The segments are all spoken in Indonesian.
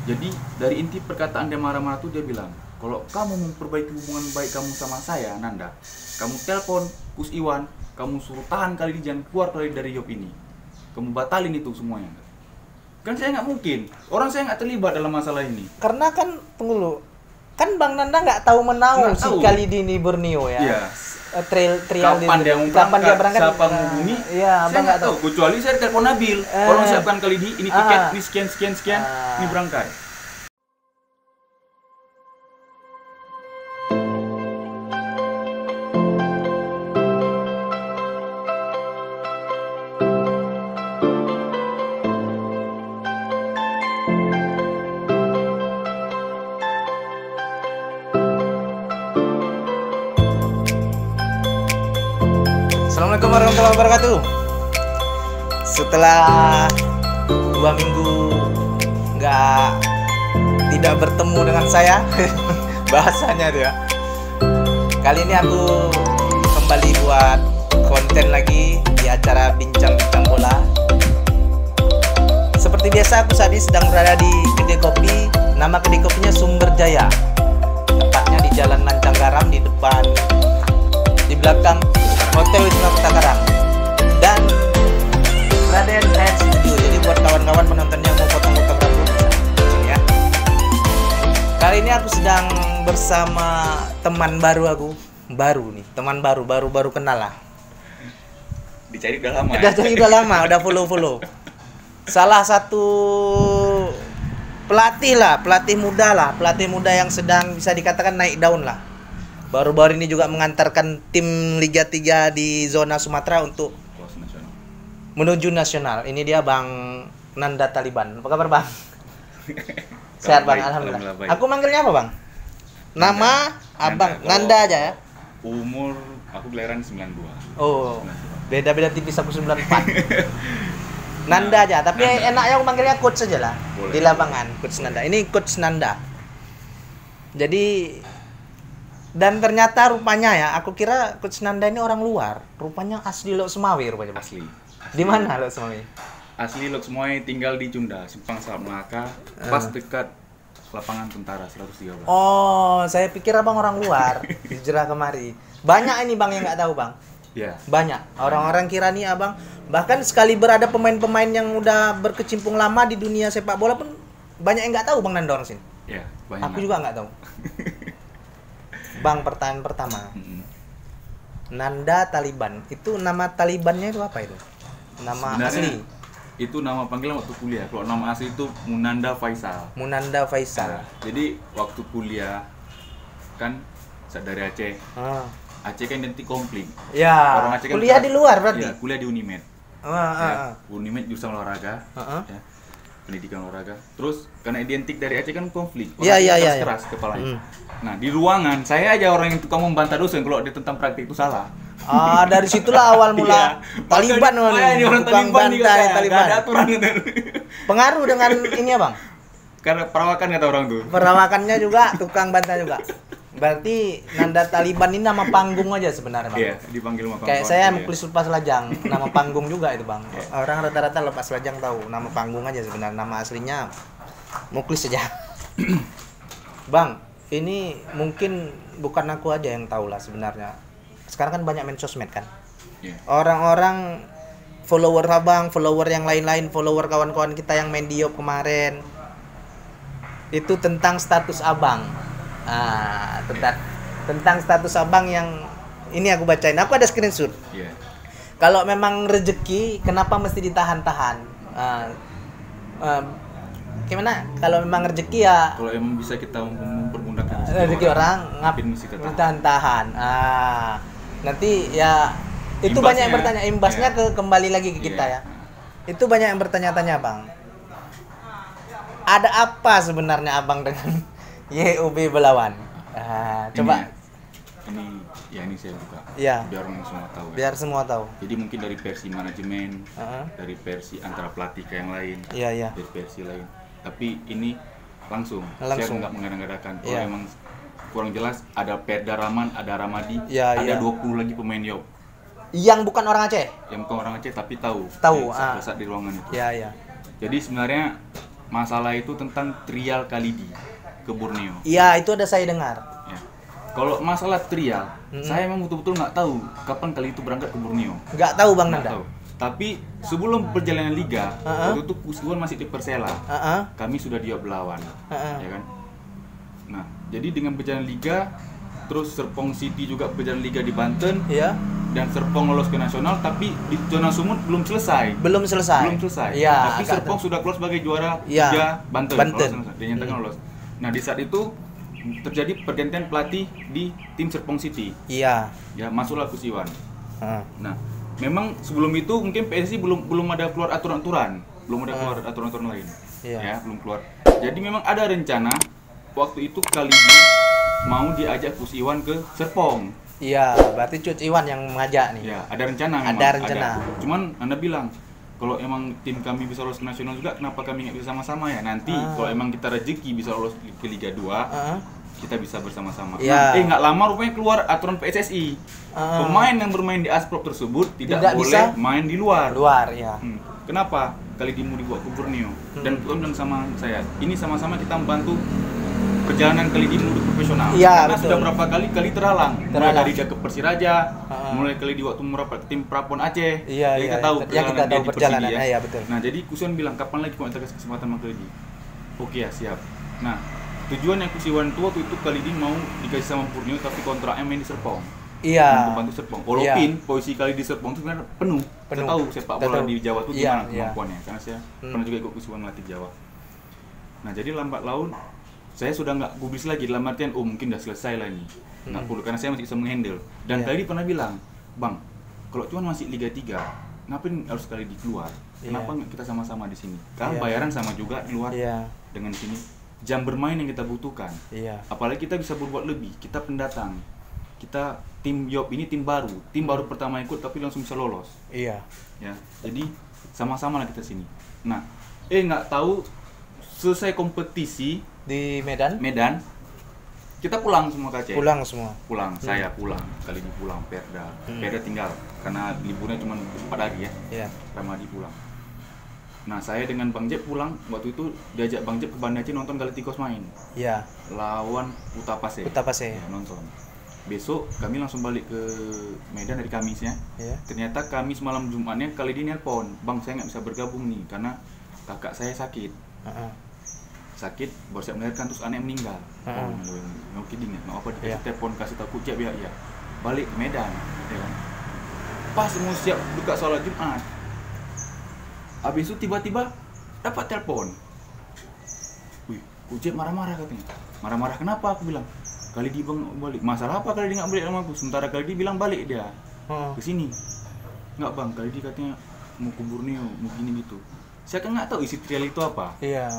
Jadi dari inti perkataan dia marah-marah tuh dia bilang, kalau kamu memperbaiki hubungan baik kamu sama saya, Nanda, kamu telepon Kus Iwan, kamu suruh tahan kali ini, jangan keluar kali dari job ini. Kamu batalin itu semuanya. Kan saya nggak mungkin, orang saya nggak terlibat dalam masalah ini. Karena kan, tunggu dulu, kan Bang Nanda nggak tahu menahu Nggak si tahu. Kalidini Borneo ya. Iya. Trial Kapan dia mau kapan dia berangkat? siapa menghubungi? Iya, Saya Abang nggak tahu. Kecuali saya telepon Nabil. Kalau siapkan kali ini tiket, ini sekian, ini berangkat. Assalamualaikum warahmatullahi wabarakatuh. Setelah 2 minggu tidak bertemu dengan saya, bahasanya dia. Kali ini aku kembali buat konten lagi di acara bincang-bincang bola. Seperti biasa, aku saat ini sedang berada di kedai kopi. Nama kedai kopinya Sumber Jaya. Tepatnya di Jalan Lancang Garam, di belakang Hotel Wisma Kota Karang. Dan Raden Head Studio. Jadi buat kawan-kawan penonton yang mau potong-potong rambut ya. Kali ini aku sedang bersama teman baru aku. Teman baru kenal lah. Dicari udah lama. Udah lama, udah follow. Salah satu pelatih muda yang sedang bisa dikatakan naik daun lah. Baru-baru ini juga mengantarkan tim Liga 3 di zona Sumatera untuk menuju nasional. Ini dia Bang Nanda Taliban. Apa kabar Bang? Sehat Bang, alhamdulillah. Aku manggilnya apa Bang? Nama Abang Nanda aja ya. Umur aku kelahiran 92. Oh, beda-beda tipis, aku 94. Nanda aja, tapi enaknya aku manggilnya coach aja lah. Boleh. Di lapangan, coach Nanda. Ini coach Nanda. Jadi dan ternyata rupanya ya, aku kira coach Nanda ini orang luar. Rupanya asli Lok Semawe rupanya. Asli. Di mana Lok Semawe? Asli Lok Semawe, tinggal di Cunda, Simpang Salam Melaka, pas dekat lapangan tentara 113. Oh, saya pikir Abang orang luar. Hijrah kemari. Banyak ini Bang yang nggak tahu Bang. Iya. Banyak. Orang-orang kira nih Abang, bahkan sekali berada pemain-pemain yang udah berkecimpung lama di dunia sepak bola pun banyak yang nggak tahu Bang Nanda orang sini. Iya, banyak. Aku juga nggak tahu. Bang, pertanyaan pertama. Nanda Taliban. Itu nama Talibannya itu apa itu? Nama Sebenarnya, asli. itu nama panggilan waktu kuliah. Kalau nama asli itu Munanda Faisal. Munanda Faisal. Nah, jadi waktu kuliah kan saya dari Aceh. Aceh kan identik konflik. Ya. Orang Aceh kan Kuliah di luar berarti. Iya, kuliah di Unimed. Ya, Unimed jurusan olahraga. Ya, pendidikan olahraga. Terus karena identik dari Aceh kan konflik. Iya, keras kepalanya. Nah, di ruangan saya aja orang yang tukang membantah dosen kalau dia tentang praktik itu salah. Dari situlah awal mula Iya. Taliban Makanya ini orang tukang Taliban juga bantai kayak, Taliban. nggak ada aturan gitu. Pengaruh dengan ini ya Bang. Karena perawakan kata orang tuh. Perawakannya juga tukang bantai juga. Berarti Nanda Taliban ini nama panggung aja sebenarnya Bang. Iya, dipanggil sama Kayak kawan-kawan. saya Iya. Muklis Lepas Lajang, nama panggung juga itu Bang. Orang rata-rata Lepas Lajang tahu, nama panggung aja sebenarnya, nama aslinya Muklis saja. Bang, ini mungkin bukan aku aja yang tahu lah sebenarnya. Sekarang kan banyak main sosmed kan. Iya. Orang-orang follower Abang, follower yang lain-lain, follower kawan-kawan kita yang main Diop kemarin. Itu tentang status Abang. Tentang status Abang yang ini aku bacain. Aku ada screenshot. Iya. Kalau memang rezeki, kenapa mesti ditahan-tahan? Gimana? Kalau memang rezeki ya Kalau emang bisa kita mempergunakan rezeki orang ngapain mesti kita ditahan-tahan. Nanti ya itu banyak yang bertanya, imbasnya iya. kembali lagi ke kita Iya. ya. Itu banyak yang bertanya-tanya Bang. Ada apa sebenarnya Abang dengan YUB Belawan? Coba. Ini saya buka. Iya. Biar orang semua tahu. Biar semua tahu. Jadi mungkin dari versi manajemen, dari versi antara pelatih ke yang lain, Iya. dari versi lain. Tapi ini langsung. Saya nggak mengada-ngadakan. Kalau Iya. emang kurang jelas, ada Perda Rahman, ada Ramadi, Iya, ada iya. 20 lagi pemain Yop. Yang bukan orang Aceh. Yang bukan orang Aceh tapi tahu. Tahu, Saat di ruangan itu. Iya. Jadi sebenarnya masalah itu tentang trial Khalidi ke Borneo. Iya, itu ada saya dengar. Ya. Kalau masalah trial, saya memang betul-betul nggak tahu kapan Khalidi itu berangkat ke Borneo. Nggak tahu Bang Nggak Nanda. tahu. Tapi sebelum perjalanan liga, waktu itu Kus Iwan masih di Persela. Kami sudah di Belawan, ya kan. Nah, jadi dengan perjalanan liga, terus Serpong City juga perjalanan liga di Banten, Iya. dan Serpong lolos ke nasional, tapi di zona Sumut belum selesai. Belum selesai. Iya. Tapi agak Serpong sudah keluar sebagai juara Iya. 3 Banten. Banten. Lolos, dinyatakan lolos. Nah, di saat itu terjadi pergantian pelatih di tim Serpong City. Iya. Ya, masuklah Kus Iwan. Heeh. Nah, memang sebelum itu mungkin PSSI belum ada keluar aturan-aturan, belum ada keluar aturan-aturan lain. Iya. Ya, belum keluar. Jadi memang ada rencana waktu itu Khalidi mau diajak Kus Iwan ke Serpong. Iya, berarti Coach Iwan yang mengajak nih. Ya, ada rencana memang. Ada rencana. Cuman Anda bilang kalau emang tim kami bisa lolos ke nasional juga, kenapa kami nggak bisa sama-sama ya? Nanti kalau emang kita rezeki bisa lolos ke Liga 2, kita bisa bersama-sama. Ya. Nah, nggak lama rupanya keluar aturan PSSI. Pemain yang bermain di Asprop tersebut tidak boleh bisa main di luar. Ya. Kenapa? Kali mau dibawa ke Borneo. Dan Tuan bilang sama saya, ini sama-sama kita membantu perjalanan Khalidi menuju profesional. Iya, Karena betul. sudah berapa kali terhalang. Mulai Terhalang. dari dia ke Persiraja, mulai Khalidi waktu merapat ke tim Prapon Aceh. Iya, Jadi iya. kita tahu Yang perjalanan kita dia tahu di Persigi, perjalanan, ya. iya, betul. Nah, jadi Kusion bilang kapan lagi kau kasih kesempatan sama Khalidi? Oke ya, siap. Nah, tujuan yang Kusiwan itu waktu itu Khalidi mau dikasih sama Borneo tapi kontraknya main di Serpong. Iya. Membantu Serpong. Walaupun posisi Khalidi di Serpong itu sebenarnya penuh. Saya tahu sepak bola Tahu. di Jawa itu Iya, gimana iya. kemampuannya. Karena saya pernah juga ikut Kusiwan melatih Jawa. Nah, jadi lambat laun saya sudah nggak gubris lagi dalam artian mungkin udah selesai lah ini, nggak perlu karena saya masih bisa menghandle. Dan Khalidi pernah bilang, Bang, kalau cuman masih Liga 3, ngapain harus Khalidi keluar? Kenapa nggak kita sama-sama di sini? Karena bayaran sama juga di luar dengan sini. Jam bermain yang kita butuhkan. Apalagi kita bisa berbuat lebih. Kita pendatang, kita tim Yop ini tim baru pertama ikut tapi langsung bisa lolos. Iya. Ya, jadi sama-sama lah kita sini. Nah, nggak tahu selesai kompetisi Di Medan? Medan, kita pulang semua ke Aceh. Pulang semua. Saya pulang, kali ini pulang Perda. Perda tinggal karena liburnya cuma 4 hari ya. Iya. Ramadi pulang. Nah, saya dengan Bang Jeb pulang, waktu itu diajak Bang Jeb ke Banda Aceh nonton Galacticos main. Iya. Lawan Utapase. Utapase. Ya, nonton. Besok kami langsung balik ke Medan dari Kamisnya. Iya. Ternyata Kamis malam Jumatnya kali ini nelpon, Bang saya nggak bisa bergabung nih karena kakak saya sakit. Sakit, baru siap melahirkan terus anaknya meninggal. No kidding ya, no apa dikasih telepon, kasih tahu Kucek ya, balik ke Medan, ya kan. Pas mau siap buka sholat Jumat, habis itu tiba-tiba dapat telepon. Wih, Kucek marah-marah katanya. Marah-marah kenapa? Aku bilang, kali dia bang balik. Masalah apa kali dia nggak balik sama aku? Sementara kali dia bilang balik dia ke sini. Nggak bang, kali dia katanya mau ke Borneo, mau gini gitu. Saya kan nggak tahu isi trial itu apa. Iya.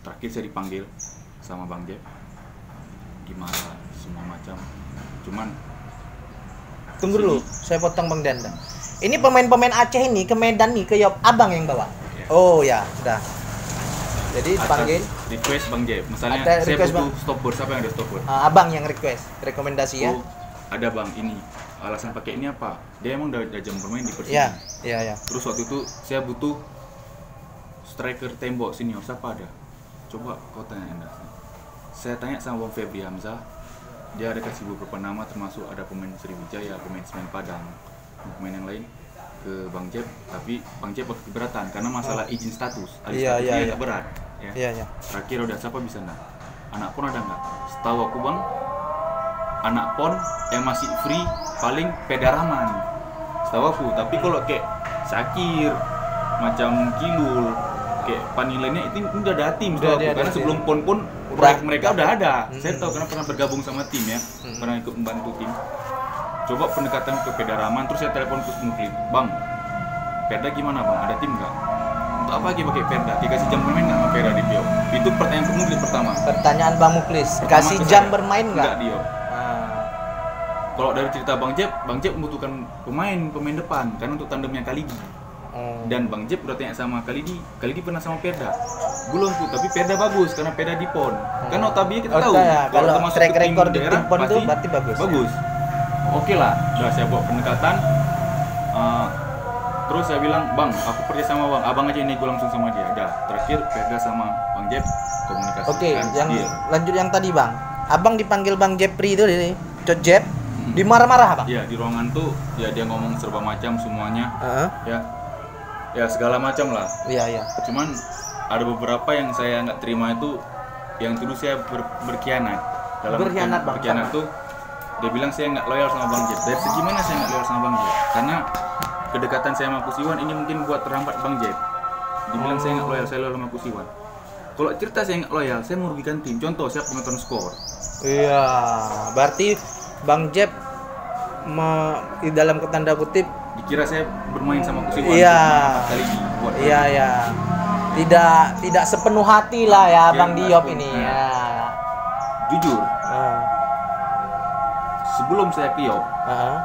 Terakhir saya dipanggil sama Bang Jeb, gimana semua macam. Cuman tunggu dulu, saya potong Bang Danda. Ini pemain-pemain Aceh ini ke Medan nih, ke Yop Abang yang bawa. Ya. Oh ya, sudah. Jadi dipanggil. Request Bang Jeb. Misalnya Ada saya request, butuh stopper, siapa yang ada stopper? Abang yang request, rekomendasi ya. Oh, ada Bang ini. Alasan pakai ini apa? Dia emang udah jam bermain di Persib. Iya. Terus waktu itu saya butuh striker tembok senior, siapa ada? Coba kau tanya Anda. Saya tanya sama Bang Febri Hamzah, dia ada kasih beberapa nama termasuk ada pemain Sriwijaya, pemain Semen Padang, pemain yang lain ke Bang Jeb, tapi Bang Jeb keberatan karena masalah izin status. Iya. Agak berat. Ya. Iya. Terakhir udah siapa bisa enggak? Anak pon ada nggak? Setahu aku Bang, anak pon yang masih free paling Pedaraman. Setahu aku, tapi kalau kayak Sakir, macam Kilul, kayak Panilainya itu udah ada tim setahu aku. Karena sebelum pon pun proyek mereka udah ada. Saya tahu karena pernah bergabung sama tim ya, pernah ikut membantu tim. Coba pendekatan ke Pedaraman, terus saya telepon ke Muklis, Bang, Perda gimana Bang? Ada tim nggak? Untuk apa lagi pakai Perda? Dikasih jam bermain nggak sama Perda di Pio? Itu pertanyaan ke Muklis pertama. Pertanyaan Bang Muklis, kasih jam bermain nggak? Nggak Dio. Kalau dari cerita Bang Jeb membutuhkan pemain depan karena untuk tandemnya Khalidi. Dan Bang Jeb udah tanya sama Khalidi pernah sama Perda? Belum tuh, tapi Perda bagus karena Perda di PON. Kan notabene kita tahu kalau masuk track ke tim record di daerah, tim PON itu berarti bagus. Oke lah, udah saya buat pendekatan. Terus saya bilang, bang, aku percaya sama bang, abang aja ini gue langsung sama dia. Udah, terakhir Perda sama Bang Jep komunikasi. Oke, kan, yang deal. lanjut yang tadi bang. Abang dipanggil Bang Jepri itu nih, Cot Jep, dimarah-marah bang? Iya, di ruangan tuh ya dia ngomong serba macam semuanya. Heeh. Ya segala macam lah. Iya iya. Cuman ada beberapa yang saya nggak terima itu, yang tuduh saya berkhianat. Berkhianat, Bang, berkhianat sama? tuh dia bilang saya nggak loyal sama Bang Jep. Dari segi mana saya nggak loyal sama Bang Jep? Karena kedekatan saya sama Kusiwan ini mungkin buat terhambat Bang Jep. Dibilang saya nggak loyal, saya loyal sama Kusiwan. Kalau cerita saya nggak loyal, saya merugikan tim. Contoh, saya penonton skor. Iya, berarti Bang Jep di dalam tanda kutip, Dikira saya bermain sama Kusiwan. iya, Kali ini buat iya ya, tidak sepenuh hati lah ya Iya, Bang Diop betul. ini Nah. ya. Jujur, sebelum saya ke Yop, Heeh.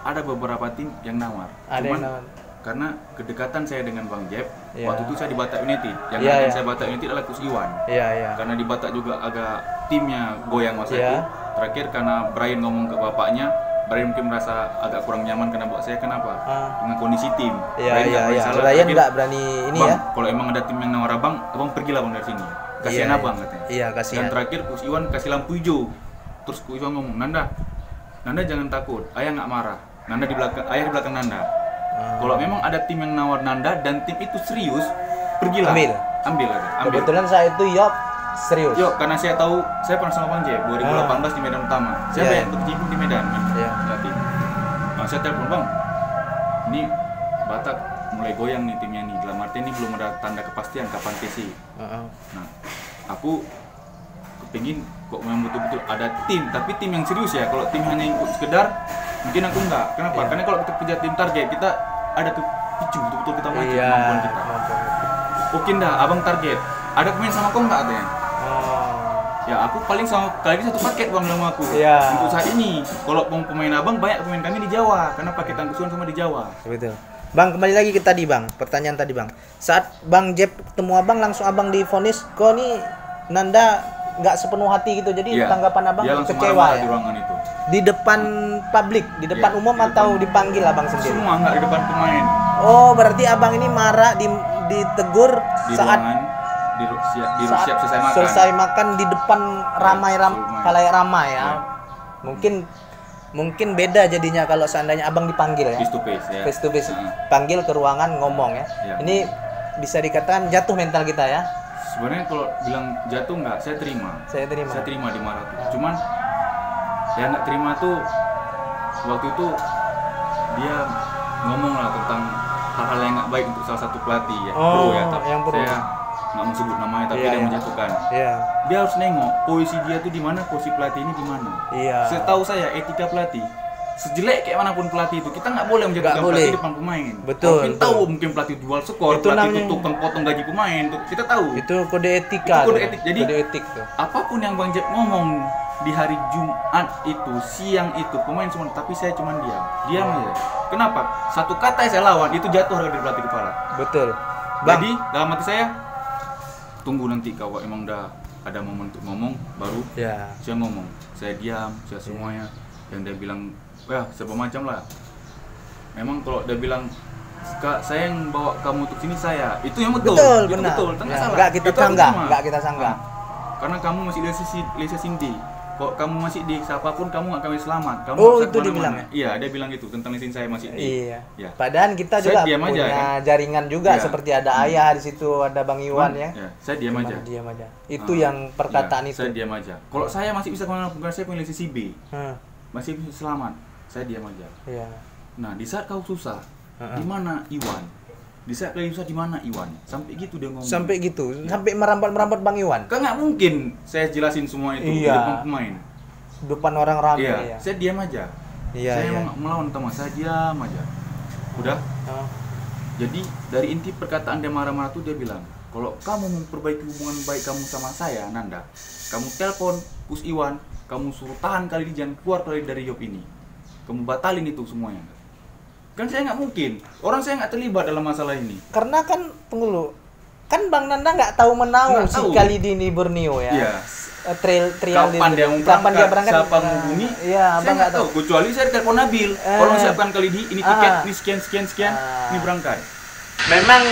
ada beberapa tim yang nawar. Ada Cuman yang nawar. karena kedekatan saya dengan Bang Jep, Iya. waktu itu saya di Batak United. Yang Iya, akan iya. saya Batak United adalah Kus Iwan. Iya iya. Karena di Batak juga agak timnya goyang masa Iya. itu. Terakhir karena Brian ngomong ke bapaknya, Brian mungkin merasa agak kurang nyaman karena buat saya kenapa? Dengan kondisi tim. Iya Brian iya nggak berani iya. salah. Ryan Terakhir, nggak berani ini bang, ya. kalau emang ada tim yang nawar abang pergilah bang dari sini. Kasihan Iya, abang iya. katanya. Iya, Dan kasihan. terakhir Kus Iwan kasih lampu hijau. Terus Kus Iwan ngomong, Nanda jangan takut, ayah nggak marah. Nanda di belakang, ayah di belakang Nanda. Kalau memang ada tim yang nawar Nanda dan tim itu serius, pergilah. Ambil aja. Ambil. Kebetulan saya itu Yop serius. Yuk, karena saya tahu, saya pernah sama Bang Jep 2018 di Medan Utama. Saya Iya, banyak iya. berkecimpung di Medan, Iya. latih. Nah, saya telepon Bang, ini Batak mulai goyang nih timnya nih. Dalam arti ini belum ada tanda kepastian kapan TC. Heeh. Nah, aku kepingin kok memang betul-betul ada tim, tapi tim yang serius ya. Kalau tim hanya ikut sekedar, mungkin aku enggak. Kenapa? Iya. Karena kalau kita kejar tim target, kita ada kepicu betul-betul kita maju Iya. kemampuan kita. Oke dah, abang target. Ada pemain sama kau enggak katanya? Oh. Ya aku paling sama kali ini satu paket bang sama aku. Iya. Untuk saat ini, kalau pemain abang banyak pemain kami di Jawa, karena paketan Kusiwan sama di Jawa. Betul. Bang, kembali lagi ke tadi bang, pertanyaan tadi bang. Saat Bang Jep ketemu abang, langsung abang divonis, kok nih Nanda nggak sepenuh hati gitu. Jadi Iya. tanggapan abang Dia langsung kecewa marah-marah ya? di ruangan itu. Di depan publik, di depan Iya, umum di atau depan- dipanggil abang sendiri? Semua nggak di depan pemain, Oh, berarti abang ini marah ditegur di saat ruangan, di saat siap selesai makan. selesai makan di depan ramai seluruh. khalayak ramai ya. Iya. Mungkin beda jadinya kalau seandainya abang dipanggil ya. Face to face ya. Face to face, Heeh. panggil ke ruangan ngomong ya. Iya. Ini bisa dikatakan jatuh mental kita ya. Sebenarnya kalau bilang jatuh nggak, saya terima. Saya terima. Saya terima di marah tuh. Cuman yang nggak terima tuh waktu itu dia ngomong lah tentang hal-hal yang nggak baik untuk salah satu pelatih ya. Oh, Pro ya, tapi yang pro. saya nggak mau sebut namanya tapi Iya, dia iya. menjatuhkan. Iya. Dia harus nengok posisi dia tuh di mana, posisi pelatih ini di mana. Iya. Setahu saya etika pelatih sejelek kayak manapun pelatih itu kita nggak boleh menjatuhkan Nggak boleh. pelatih depan pemain. Betul, Mungkin betul. tahu mungkin pelatih dual skor, Itu pelatih namanya- itu tukang potong gaji pemain, tuh kita tahu. Itu kode etika. Itu kode tuh. etik. Jadi- kode etik tuh. Apapun yang Bang Jep ngomong di hari Jumat itu, siang itu, pemain semua, tapi saya cuma diam aja. Kenapa? Satu kata yang saya lawan itu jatuh harga dari pelatih kepala. Betul. Bang, Jadi dalam hati saya, tunggu nanti kalau emang udah ada momen untuk ngomong, baru ya. saya ngomong. Saya diam, saya semuanya. Yang dia bilang, ya serba macam lah. Memang kalau dia bilang, Kak, saya yang bawa kamu untuk sini saya, itu yang betul. Betul, Itu benar. betul, nggak Ya, salah. nggak kita Itu harus sanggah, terima. nggak kita sanggah. Nah, karena kamu masih Lisa Cindy. Kok kamu masih di siapapun kamu nggak kami selamat. Kamu Oh, bisa itu dia kemana-mana. bilang ya? Iya, dia bilang gitu tentang lisin saya masih di. Iya. Ya. Padahal kita Saya juga diam aja, punya kan? jaringan juga Iya. seperti ada ayah di situ, ada Bang Iwan ya. Saya diam Cuman aja. diam aja. Itu Ah, yang perkataan iya, itu. Saya diam aja. Kalau saya masih bisa kemana-mana, bukan saya punya lisensi B, Hah, masih bisa selamat. Saya diam aja. iya. Nah, di saat kau susah, Heeh. di mana Iwan? Di saat kalian susah di mana Iwan? Sampai gitu dia ngomong. Sampai gitu, sampai merambat-merambat Bang Iwan. Kan nggak mungkin saya jelasin semua itu di Iya. depan pemain. Depan orang ramai Iya, ya. saya diam aja. Iya, Saya iya. emang melawan teman, saya diam aja. Udah. Ah, Jadi dari inti perkataan dia marah-marah tuh dia bilang, kalau kamu memperbaiki hubungan baik kamu sama saya, Nanda, kamu telepon Kus Iwan, kamu suruh tahan kali ini, jangan keluar kali dari job ini. Kamu batalin itu semuanya. Kan saya nggak mungkin, orang saya nggak terlibat dalam masalah ini. Karena kan tunggu dulu. Kan Bang Nanda nggak tahu menau Nggak si tahu. Khalidini Borneo ya. Iya. trial kapan dia mau berangkat, siapa menghubungi, iya, saya nggak tahu. Kecuali saya telepon Nabil, tolong siapkan kali ini tiket, ini sekian, ini berangkat. Memang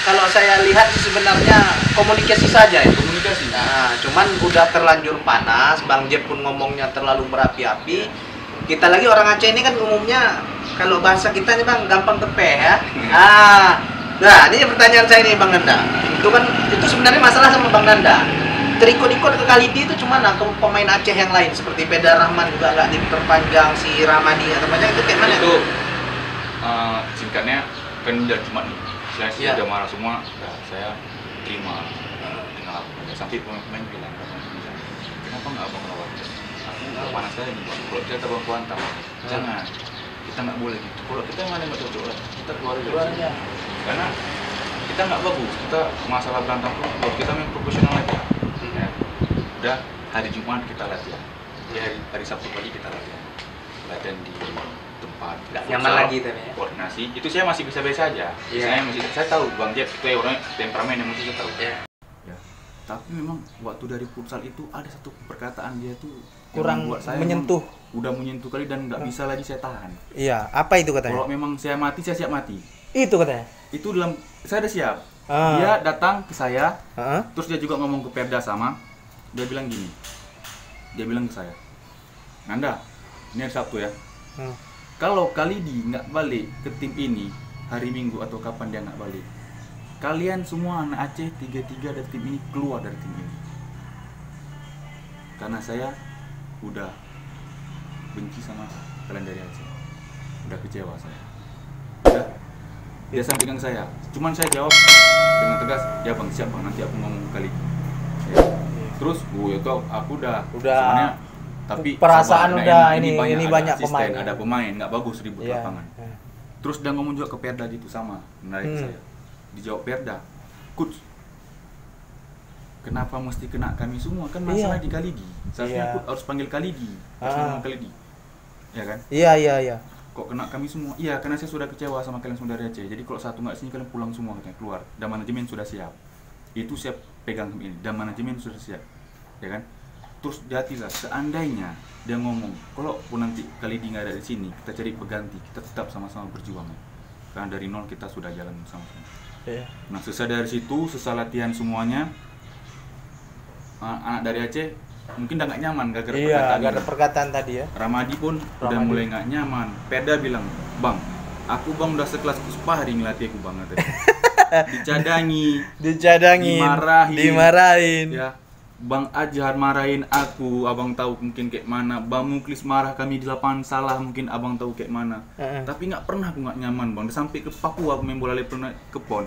kalau saya lihat sih sebenarnya komunikasi saja ya. Komunikasi. Nah, cuman udah terlanjur panas, Bang Jeb pun ngomongnya terlalu berapi-api. Kita lagi orang Aceh ini kan umumnya kalau bahasa kita nih Bang gampang tepeh ya. Nah, ini pertanyaan saya nih Bang Nanda. Itu sebenarnya masalah sama Bang Nanda. Terikut-ikut ke Kalidi itu cuma ke pemain Aceh yang lain seperti Peda Rahman juga nggak diperpanjang, si Ramadi atau macam itu kayak mana? Itu singkatnya kan udah cuma nih. Saya sudah marah semua, saya terima dengan apa. Sampai pemain bilang, kenapa nggak abang lawan? Aku panas sekali nih bang. Kalau kita abang kuantam, jangan. Kita nggak boleh gitu. Kalau kita yang ada nggak cocok lah, kita keluar aja. Karena kita nggak bagus. Kita masalah berantem pun, kalau kita main profesional aja. Ya. Udah hari Jumat kita latihan. Hari Sabtu pagi kita latihan. Latihan di tempat nyaman lagi tapi ya. Koordinasi itu saya masih bisa-bisa aja. Saya tahu Bang Jeb itu orangnya temperamen yang masih saya tahu. Ya. Tapi memang waktu dari futsal itu ada satu perkataan dia tuh kurang buat saya menyentuh. Udah menyentuh kali dan nggak bisa lagi saya tahan. Iya, apa itu katanya? Kalau memang saya mati, saya siap mati. Itu katanya. Itu saya udah siap. Dia datang ke saya, terus dia juga ngomong ke Perda sama. Dia bilang gini. Dia bilang ke saya, Nanda, ini hari Sabtu ya. Kalau Kalidi nggak balik ke tim ini hari Minggu atau kapan dia nggak balik, kalian semua anak Aceh 3-3 dari tim ini keluar dari tim ini. Karena saya udah benci sama kalian dari Aceh, udah kecewa saya. Dia sampaikan saya, cuman saya jawab dengan tegas, ya bang siap bang, nanti aku ngomong kali. Ya. Terus itu aku udah sebenarnya. Tapi perasaan sabar, udah ini banyak asisten, pemain. Ada pemain, nggak bagus ribut lapangan. Terus dia ngomong juga ke Perda gitu sama, menarik saya. Dijawab Perda, Coach, kenapa mesti kena kami semua? Kan masalah di Kalidi. Seharusnya aku harus panggil Kalidi, Kalidi, ya kan? Iya. Kok kena kami semua? Iya, karena saya sudah kecewa sama kalian semua dari Aceh. Jadi kalau satu nggak sini kalian pulang semua katanya, keluar. Dan manajemen sudah siap. Itu siap pegang ini. Dan manajemen sudah siap, ya kan? Terus jatilah seandainya dia ngomong kalau pun nanti Kalidi nggak ada di sini, kita cari pengganti, kita tetap sama-sama berjuang ya. Karena dari nol kita sudah jalan sama-sama. Nah selesai dari situ, selesai latihan semuanya, anak dari Aceh mungkin udah nggak nyaman gara-gara perkataan tadi ya. Ramadi pun udah mulai nggak nyaman. Perda bilang, bang, aku bang udah sekelas Puspa hari ngelatih aku bang katanya. Dicadangi, dimarahin. Ya. Bang Ajar marahin aku, abang tahu mungkin kayak mana. Bang Muklis marah kami di lapangan salah, mungkin abang tahu kayak mana. Tapi nggak pernah aku nggak nyaman bang. Sampai ke Papua aku main bola pernah ke PON.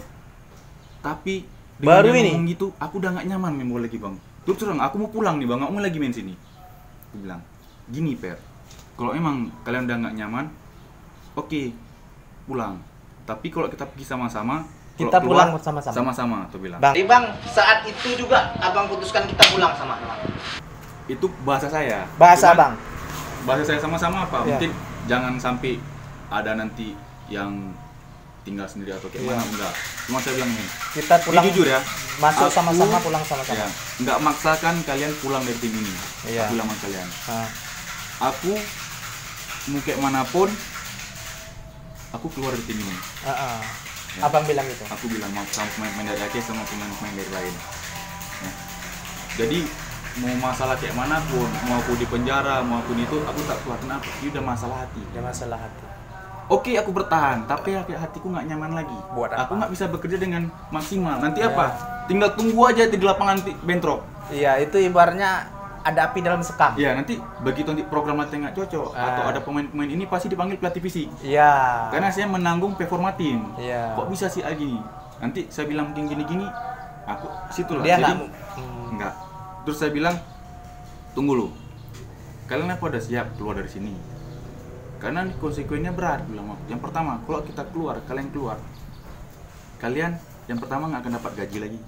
Tapi baru ini ngomong gitu, aku udah nggak nyaman main bola lagi bang. Terus terang, aku mau pulang nih bang, nggak mau lagi main sini. Aku bilang, gini Per, kalau emang kalian udah nggak nyaman, oke, pulang. Tapi kalau kita pergi sama-sama, kita pulang sama-sama. Sama-sama, tuh bilang. Bang. Jadi bang, saat itu juga abang putuskan kita pulang sama. Itu bahasa saya. Bahasa bang. Bahasa saya sama-sama apa? Ya. Mungkin jangan sampai ada nanti yang tinggal sendiri atau kayak mana, enggak. Cuma saya bilang nih. Kita pulang. Ini jujur ya. Masuk sama-sama, pulang sama-sama. Ya, enggak maksakan kalian pulang dari tim ini. Iya. Aku bilang sama kalian. Aku mau kayak manapun, aku keluar dari tim ini. Ya. Abang bilang itu? Aku bilang mau sama pemain dari Aceh sama pemain dari lain. Ya. Jadi mau masalah kayak mana pun, mau aku di penjara, mau aku itu, aku tak keluar. Kenapa? Ini udah masalah hati. Udah masalah hati. Oke, aku bertahan, tapi hatiku nggak nyaman lagi. Buat apa? Aku nggak bisa bekerja dengan maksimal. Nanti apa? Tinggal tunggu aja di lapangan bentrok. Iya, itu ibaratnya ada api dalam sekam. Iya, nanti begitu nanti program latihan nggak cocok atau ada pemain-pemain ini pasti dipanggil pelatih fisik. Iya. Karena saya menanggung performa tim. Iya. Kok bisa sih lagi? Nanti saya bilang mungkin gini-gini, aku situlah. Dia jadi enggak. Terus saya bilang, tunggu lu. Kalian apa udah siap keluar dari sini? Karena konsekuensinya berat, bilang. Yang pertama, kalau kita keluar, kalian keluar, kalian yang pertama nggak akan dapat gaji lagi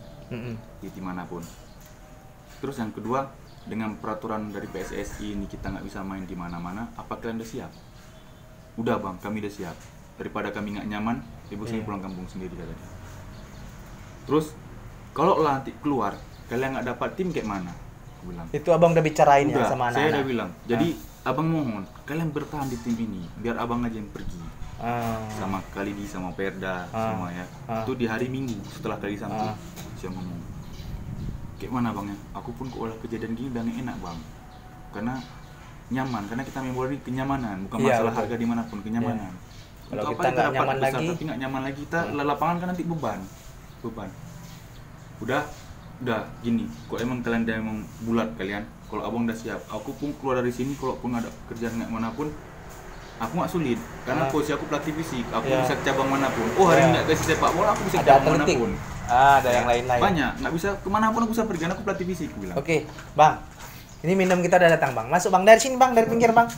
di dimanapun. Terus yang kedua, dengan peraturan dari PSSI ini kita nggak bisa main di mana-mana. Apa kalian udah siap? Udah bang, kami udah siap. Daripada kami nggak nyaman, ibu saya pulang kampung sendiri katanya. Terus, kalau nanti keluar, kalian nggak dapat tim kayak mana? aku bilang. Itu abang udah bicarain ya Udah, sama anak-anak? saya udah bilang. Jadi abang mohon kalian bertahan di tim ini, biar abang aja yang pergi. Sama Khalidi, sama Perda, semua ya. Itu di hari Minggu setelah kali sampai saya ngomong, kayak mana bang ya? Aku pun kok olah kejadian gini udah gak enak bang, karena nyaman, karena kita main bola ini kenyamanan, bukan masalah harga dimanapun, kenyamanan. Kalau Untuk kita nggak nyaman besar, lagi, tapi nggak nyaman lagi, kita lapangan kan nanti beban. Udah gini, kok emang kalian udah emang bulat kalian, kalau abang udah siap, aku pun keluar dari sini, kalaupun ada kerjaan nggak manapun, aku nggak sulit, karena posisi aku pelatih fisik, aku bisa ke cabang manapun. Oh hari ini nggak kasih sepak bola, aku bisa ke cabang manapun. Ada yang lain-lain. Banyak, nggak bisa kemanapun aku bisa pergi, karena aku pelatih fisik, aku bilang. Oke, bang. Ini minum kita udah datang bang. Masuk bang dari sini bang, dari pinggir bang.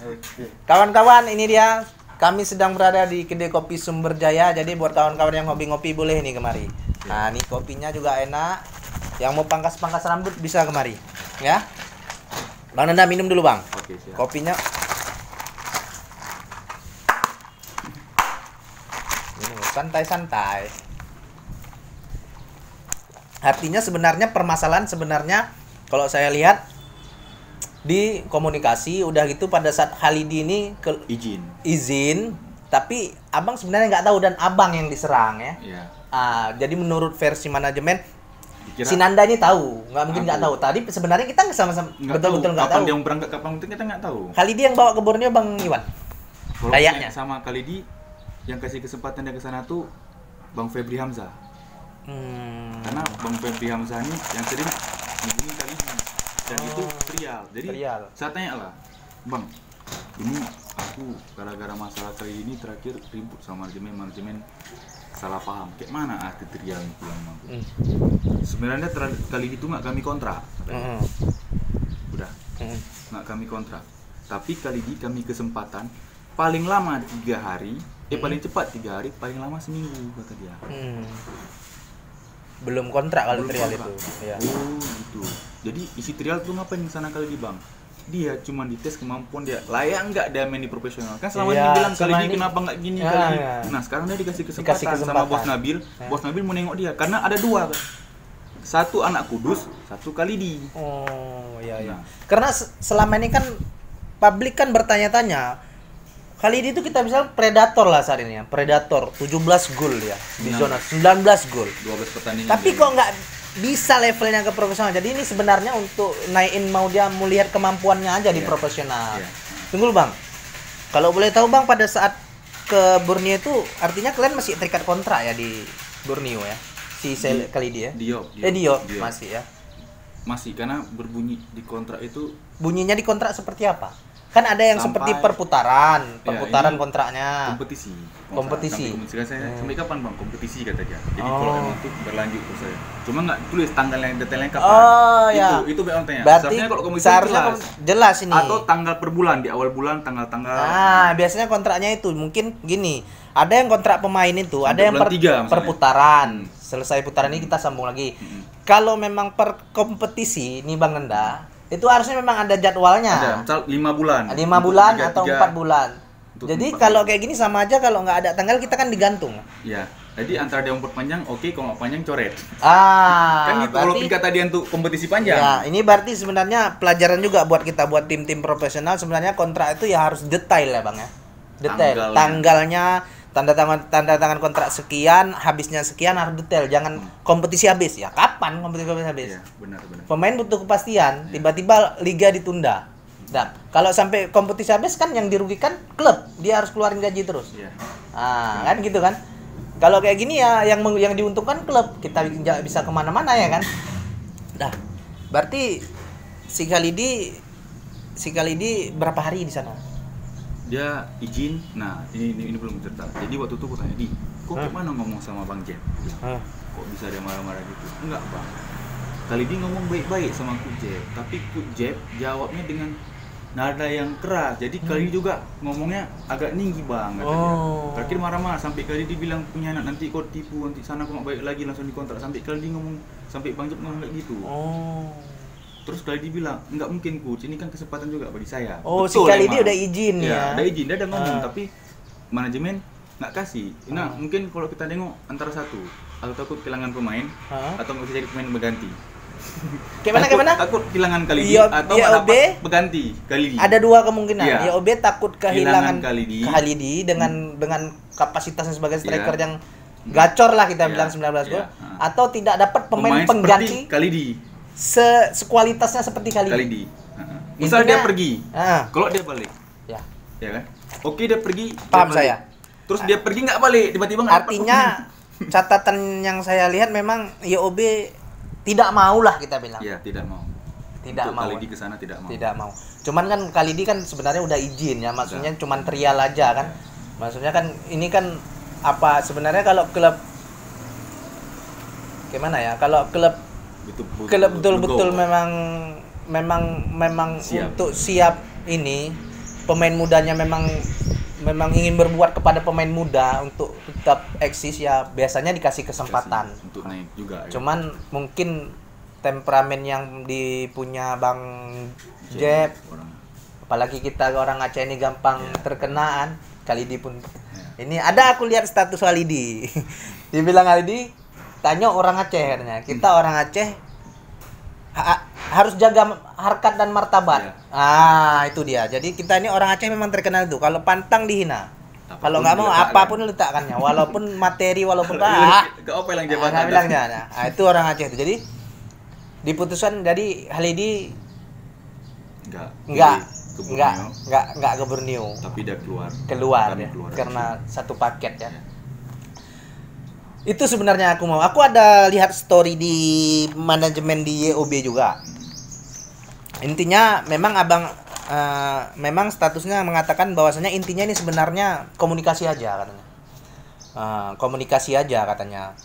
Kawan-kawan, ini dia. Kami sedang berada di kedai kopi Sumber Jaya. Jadi buat kawan-kawan yang hobi ngopi boleh nih kemari. Nah, ini kopinya juga enak. Yang mau pangkas-pangkas rambut bisa kemari. Ya. Bang Nanda minum dulu bang. Oke, siap. Kopinya. Minum santai-santai. Artinya sebenarnya permasalahan kalau saya lihat di komunikasi udah gitu pada saat Khalidi ini izin, tapi abang sebenarnya nggak tahu dan abang yang diserang ya. Iya. Jadi menurut versi manajemen si Nanda ini tahu, nggak mungkin nggak tahu. Tadi sebenarnya kita sama-sama betul-betul nggak tahu. Kapan dia mau berangkat, kapan mungkin kita nggak tahu. Khalidi yang bawa ke Borneo Bang Iwan. Kayaknya sama Khalidi yang kasih kesempatan dia ke sana tuh Bang Febri Hamzah. Karena Bang Febri Hamzah ini yang sering hubungi Khalidi dan itu trial. Jadi saya tanya lah, Bang, ini aku gara-gara masalah kali ini terakhir ribut sama manajemen salah paham. Kayak mana arti trial itu bilang aku. Sebenarnya kali itu nggak kami kontrak. Udah, nggak kami kontrak. Tapi kali ini kami kesempatan paling lama 3 hari, paling cepat 3 hari, paling lama seminggu kata dia. Belum kontrak kalau trial itu. Ya. Oh gitu. Jadi isi trial tuh ngapain di sana kali di bang? Dia cuma dites kemampuan dia layak nggak dia main di profesional. Kan selama ini bilang kali ini kenapa nggak gini kali ini. Nah sekarang dia dikasih kesempatan sama Bos Nabil. Bos Nabil mau nengok dia karena ada 2. Satu anak kudus, satu Khalidi. Oh iya iya. Karena selama ini kan publik kan bertanya-tanya. Khalidi itu kita bisa predator lah saat ini ya. Predator 17 gol ya di zona 19 gol. 12 pertandingan. Tapi kok nggak bisa levelnya ke profesional. Jadi ini sebenarnya untuk naikin mau lihat kemampuannya aja di profesional. Tunggu dulu Bang. Kalau boleh tahu Bang pada saat ke Borneo itu artinya kalian masih terikat kontrak ya di Borneo ya. Si Khalidi ya. Diop masih ya. Masih karena berbunyi di kontrak itu. Bunyinya di kontrak seperti apa? Kan ada yang seperti perputaran kontraknya. Kompetisi. Sampai kapan Bang kompetisi kata dia. Jadi kalau emang itu berlanjut terus saya. Cuma nggak tulis tanggalnya detailnya kapan. Itu BOT nya. Berarti kalau kompetisi seharusnya jelas ini. Atau tanggal per bulan di awal bulan tanggal-tanggal. Biasanya kontraknya itu mungkin gini. Ada yang kontrak pemain itu, sampai ada yang perputaran. Selesai putaran ini kita sambung lagi. Kalau memang per kompetisi nih Bang Nanda, itu harusnya memang ada jadwalnya. Ada, misal 5 bulan. 5 bulan atau 4 bulan. Jadi kalau kayak gini sama aja kalau nggak ada tanggal kita kan digantung. Iya. Jadi antara dia mau perpanjang, oke, kalau nggak panjang coret. Kan gitu. Walaupun kata dia untuk kompetisi panjang. Ya, ini berarti sebenarnya pelajaran juga buat kita, buat tim-tim profesional. Sebenarnya kontrak itu ya harus detail ya Bang ya. Detail. Tanggalnya, tanda tangan kontrak sekian, habisnya sekian harus detail. Jangan kompetisi habis ya. Kapan kompetisi habis? Iya, benar. Pemain butuh kepastian. Tiba-tiba liga ditunda. Nah, kalau sampai kompetisi habis kan yang dirugikan klub. Dia harus keluarin gaji terus. Iya. Kan gitu kan. Kalau kayak gini ya yang diuntungkan klub. Kita bisa kemana-mana ya kan. Nah, berarti si Khalidi berapa hari di sana? Dia izin. Nah, ini belum cerita. Jadi waktu itu aku tanya, kok gimana ngomong sama Bang Jeb? Kok bisa dia marah-marah gitu? Enggak Bang, Khalidi ngomong baik-baik sama Coach Jeb, tapi Coach Jeb jawabnya dengan nada yang keras. Jadi Khalidi juga ngomongnya agak tinggi Bang, kata dia. Terakhir marah-marah sampai Khalidi bilang punya anak, nanti kau tipu, nanti sana kau nggak baik lagi, langsung dikontrak. Sampai Khalidi ngomong, sampai Bang Jeb ngomong kayak gitu. Terus Khalidi bilang, enggak mungkin Coach, ini kan kesempatan juga bagi saya. Si Khalidi udah izin ya? Udah izin, dia udah ngomong, tapi manajemen nggak kasih. Nah, mungkin kalau kita tengok antara satu, atau takut kehilangan pemain, atau nggak bisa jadi pemain berganti. Gimana? Takut kehilangan Khalidi Iya, atau iya, nggak OB. dapat berganti Khalidi. Ada dua kemungkinan. Iya. YOB takut kehilangan Kehilangan Khalidi dengan kapasitasnya sebagai striker Iya. yang gacor lah kita Iya. bilang 19 gol, Iya. atau tidak dapat pemain seperti pengganti Khalidi. sekualitasnya seperti Khalidi. Khalidi. Misal dia Intinya- pergi, kalau dia balik, Ya. ya kan? Oke dia pergi. Paham dia balik. saya. Terus dia pergi nggak balik, tiba-tiba nggak dapat Artinya catatan yang saya lihat memang YOB tidak mau lah kita bilang. Iya, tidak mau. Tidak Untuk mau. Khalidi ke sana tidak mau. Tidak mau. Cuman kan Khalidi kan sebenarnya udah izin ya, maksudnya cuman trial aja kan. Maksudnya kan ini kan apa sebenarnya kalau klub gimana ya? Kalau klub betul-betul memang Siap. untuk siap ini pemain mudanya memang ingin berbuat kepada pemain muda untuk tetap eksis ya biasanya dikasih kesempatan. Untuk naik juga. Cuman mungkin temperamen yang dipunya Bang Jeb, Orang. apalagi kita orang Aceh ini gampang terkenaan. Khalidi pun Ya. ini ada aku lihat status Khalidi. Dibilang Khalidi tanya orang Aceh katanya. Kita orang Aceh harus jaga harkat dan martabat. Ya. Itu dia. Jadi kita ini orang Aceh memang terkenal tuh kalau pantang dihina. Apapun Kalau nggak mau diletakkan. apapun letakkannya, walaupun materi walaupun Ke apa yang jabatan? Nggak bilangnya. Nah, itu orang Aceh itu. Jadi diputuskan jadi Khalidi Enggak ke Borneo. tapi dia keluar Kami ya, keluar karena dari satu paket ya. Ya. Itu sebenarnya aku mau. Aku ada lihat story di manajemen di YOB juga. Intinya memang memang statusnya mengatakan bahwasanya intinya ini sebenarnya komunikasi aja katanya. Komunikasi aja katanya.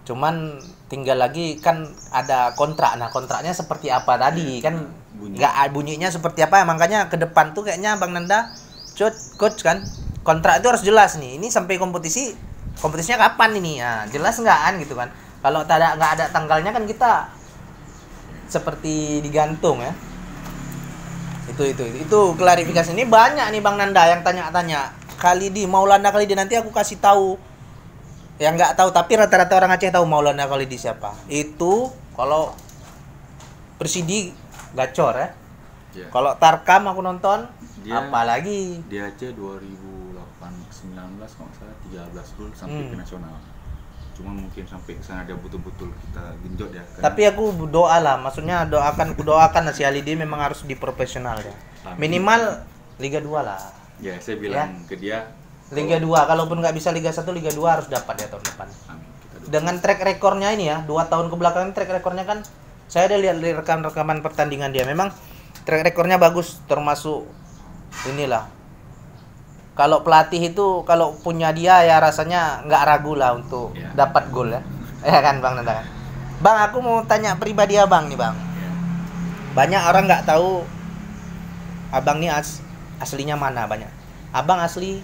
Cuman tinggal lagi kan ada kontrak. Nah, kontraknya seperti apa tadi kan nggak bunyinya seperti apa, makanya ke depan tuh kayaknya Bang Nanda coach kan kontrak itu harus jelas nih. Ini sampai kompetisinya kapan ini? Nah, jelas nggak kan gitu kan. Kalau nggak ada tanggalnya kan kita seperti digantung ya. Itu klarifikasi ini banyak nih Bang Nanda yang tanya-tanya. Maulana Khalidi nanti aku kasih tahu. Yang nggak tahu tapi rata-rata orang Aceh tahu Maulana Khalidi siapa. Itu kalau Persidi gacor ya. Ya. Kalau Tarkam aku nonton, Dia- apalagi Di Aceh 2019 kalau nggak salah 13 gol sampai ke nasional. Cuma mungkin sampai ke sana dia betul-betul kita genjot ya. Karena tapi aku berdoa lah, maksudnya doakan si Alidi memang harus di profesional ya. Amin. Minimal Liga 2 lah. ya saya bilang ke dia Liga 2, kalaupun nggak bisa Liga 1, Liga 2 harus dapat ya tahun depan. amin, kita doa. Dengan track rekornya ini ya, 2 tahun kebelakang track rekornya kan saya ada lihat di rekaman pertandingan dia, memang track rekornya bagus, termasuk inilah. Kalau pelatih itu kalau punya dia ya rasanya nggak ragu lah untuk Ya. dapat gol ya. Ya kan Bang Nanda kan? Bang, aku mau tanya pribadi Abang nih Bang. Ya. Banyak orang nggak tahu Abang nih aslinya mana banyak. Abang asli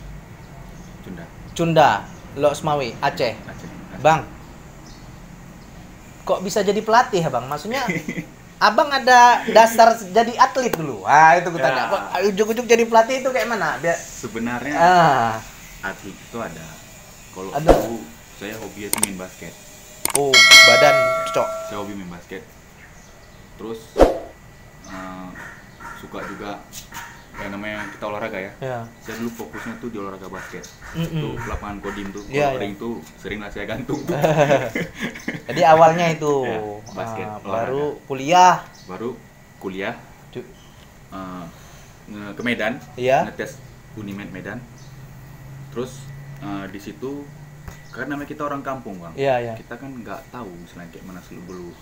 Cunda Cunda, Lok Semawe, Aceh. Aceh. Bang, kok bisa jadi pelatih ya Bang? Maksudnya Abang ada dasar jadi atlet dulu. Itu gue tanya. Ya. Kok ujuk-ujuk jadi pelatih itu kayak mana? Sebenarnya atlet itu ada. Kalau Ada. dulu saya hobi itu main basket. Oh, badan cocok. Saya hobi main basket. Terus suka juga yang namanya kita olahraga ya. Ya. Saya dulu fokusnya tuh di olahraga basket. Mm-mm. Itu lapangan kodim tuh. Iya, Kalau iya. ring tuh sering lah saya gantung tuh. Jadi awalnya itu Ya, basket, baru kuliah. Baru kuliah Cu- ke Medan, Iya. ngetes Unimed Medan. Terus di situ karena namanya kita orang kampung Bang. Iya, iya. Kita kan nggak tahu misalnya kayak mana seluk-beluk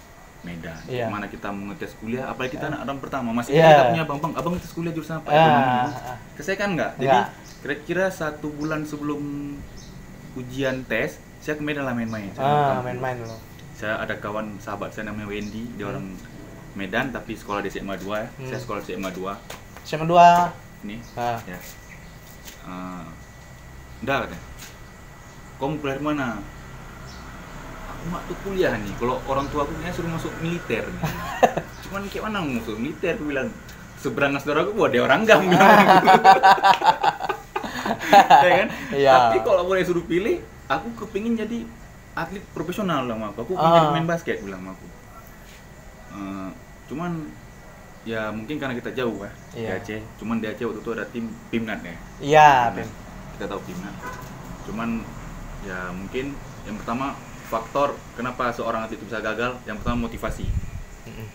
Medan, Iya. kayak mana kita mau ngetes kuliah, apalagi kita anak orang pertama masih Iya. kita punya abang ngetes kuliah jurusan apa? Ekonomi. Ke saya kan nggak. Jadi Nggak. kira-kira 1 bulan sebelum ujian tes, saya ke Medan lah main-main. Saya orang kampung. Main-main dulu. Saya ada kawan sahabat saya namanya Wendy, dia orang Medan tapi sekolah di SMA 2 ya. Saya sekolah di SMA 2. SMA 2. Ini Ah. ya. Udah katanya. Kamu kuliah di mana? Aku mak tuh kuliah nih. Kalau orang tua aku kayaknya suruh masuk militer nih. Cuman kayak mana mau masuk militer? Aku bilang seberang saudara aku buat dia orang gam bilang. Ya kan? Iya. Tapi kalau boleh suruh pilih, aku kepingin jadi atlet profesional lah sama aku. Aku pengen jadi main basket bilang sama aku. Cuman ya mungkin karena kita jauh ya di Iya. Aceh. Cuman di Aceh waktu itu ada tim Pimnat ya. Iya, Pimnat. Pim. Kita tahu Pimnat. Cuman ya mungkin yang pertama faktor kenapa seorang atlet itu bisa gagal, yang pertama motivasi. Mm-mm.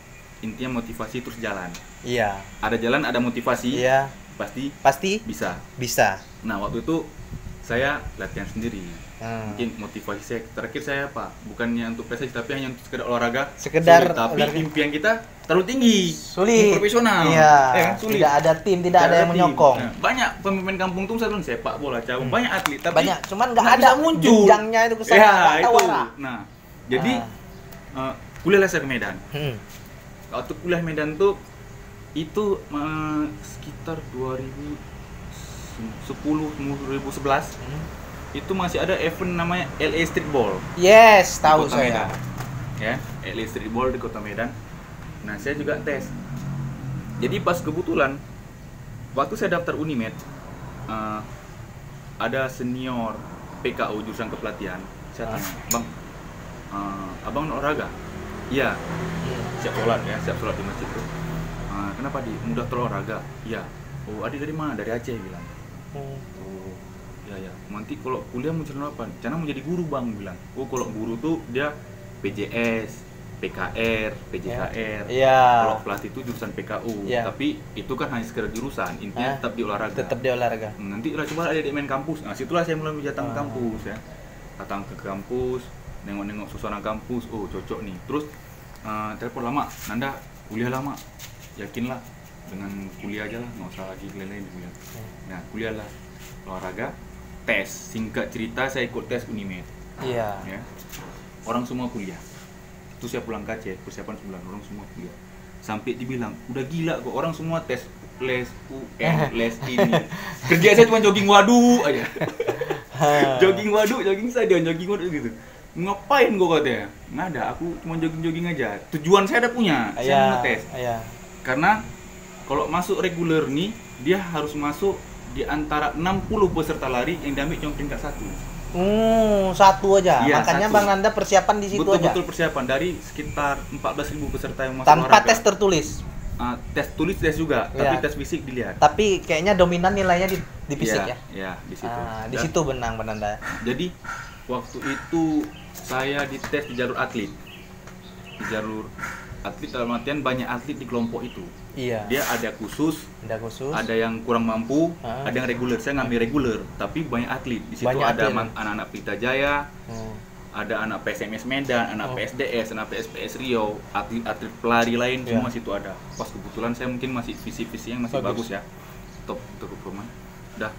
Intinya motivasi terus jalan. Iya. Ada jalan, ada motivasi, Iya, pasti pasti bisa. bisa. Nah waktu itu saya latihan sendiri. Mungkin Hmm. motivasi saya terakhir saya apa? Bukannya untuk prestasi tapi hanya untuk sekedar olahraga. Sekedar Sulit, tapi olahraga. impian kita terlalu tinggi. Sulit. Profesional. Iya. Ya kan? Sulit. Tidak ada tim, tidak ada yang tim. menyokong. Nah, banyak pemain kampung tuh saya bilang sepak bola, cabang, banyak atlet tapi Banyak, cuman nggak nggak ada bisa muncul. jenjangnya itu kesana, Ya, nggak tahu itu. arah. Nah, jadi kuliahlah saya ke Medan. Waktu kuliah Medan tuh itu sekitar 2011 itu masih ada event namanya LA Streetball Yes, di tahu Kota saya. Medan. Ya, LA Streetball di Kota Medan. Nah, saya juga tes. Jadi pas kebetulan waktu saya daftar Unimed ada senior PKU jurusan kepelatihan. Saya tanya, "Bang, abang olahraga?" Iya. Siap sholat ya, siap sholat di masjid tuh. Kenapa di mudah olahraga? Iya. Oh, adik dari mana? Dari Aceh bilang. Oh, ya. Nanti kalau kuliah mau jadi apa? Cana mau jadi guru bang bilang. Oh, kalau guru tuh dia PJS, PKR, PJKR. Iya. Kalau pelatih itu jurusan PKU. Iya. Tapi itu kan hanya sekedar jurusan. Intinya tetap di olahraga. Tetap di olahraga. Nanti lah coba adik main kampus. Nah, situlah saya mulai datang ke kampus ya. Datang ke kampus, nengok-nengok suasana kampus. Oh, cocok nih. Terus telepon lama, Nanda kuliah lama. Yakinlah dengan kuliah aja lah, nggak usah lagi lain-lain kuliah. Nah, kuliah lah olahraga, tes. Singkat cerita saya ikut tes Unimed. Iya. Ya. Orang semua kuliah. Itu saya pulang ke Aceh, persiapan sebulan, orang semua kuliah. Sampai dibilang, udah gila kok, orang semua tes les UN, les ini. Kerja saya cuma jogging waduk aja. Jogging waduk, jogging stadion, jogging waduk gitu. Ngapain gua katanya? Nggak ada, aku cuma jogging-jogging aja. Tujuan saya ada punya, saya mau ngetes. Iya. Karena kalau masuk reguler nih, dia harus masuk di antara 60 peserta lari yang diambil cuma peringkat 1. Satu aja. Iya, Makanya satu. Bang Nanda persiapan di situ aja. Betul-betul persiapan dari sekitar 14.000 peserta yang masuk Tanpa olahraga. tes tertulis. Tes tulis tes juga, Iya. tapi tes fisik dilihat. Tapi kayaknya dominan nilainya di fisik ya. Iya, di situ. Di Dan situ benang Bang Nanda. Jadi waktu itu saya dites di jalur atlet. Di jalur atlet dalam artian banyak atlet di kelompok itu. Iya. Dia ada khusus, Ada khusus. ada yang kurang mampu, Ah. ada yang reguler. Saya ngambil reguler, tapi banyak atlet. Di situ Banyak ada atlet. anak-anak Pelita Jaya, Hmm. ada anak PSMS Medan, anak PSDS, anak PSPS Riau, atlet-atlet pelari lain Iya. semua situ ada. Pas kebetulan saya mungkin masih visi-visi yang masih bagus, Bagus. ya, top performa. Udah,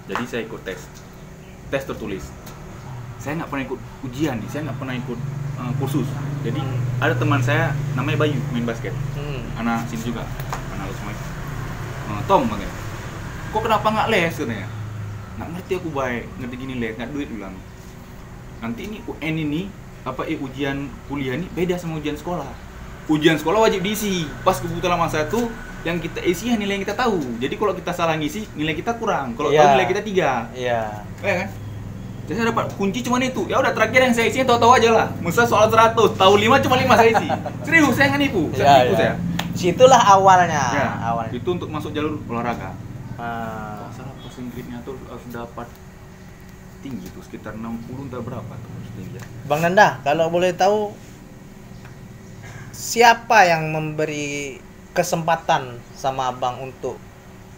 jadi saya ikut tes tertulis. Saya nggak pernah ikut ujian nih, saya nggak pernah ikut kursus. Jadi ada teman saya namanya Bayu main basket, anak sini juga, anak lu semua. Tom katanya, kok kenapa nggak les katanya? Nggak ngerti aku baik, ngerti gini les, nggak duit bilang. Nanti ini UN ini ujian kuliah ini beda sama ujian sekolah. Ujian sekolah wajib diisi. Pas kebetulan masa itu yang kita isi ya nilai yang kita tahu. Jadi kalau kita salah ngisi nilai kita kurang. Kalau tahu nilai kita 3. Iya. Ya kan? Jadi saya dapat kunci cuma itu. Ya udah terakhir yang saya isi tahu-tahu aja lah. Misal soal 100, tahu 5 cuma 5 saya isi. Serius saya nggak nipu. Saya nipu saya. Situlah awalnya. Ya, Awalnya. itu untuk masuk jalur olahraga. Ah. Salah passing grade-nya tuh harus dapat tinggi tuh sekitar 60 entah berapa tuh harus tinggi ya. Bang Nanda, kalau boleh tahu siapa yang memberi kesempatan sama Abang untuk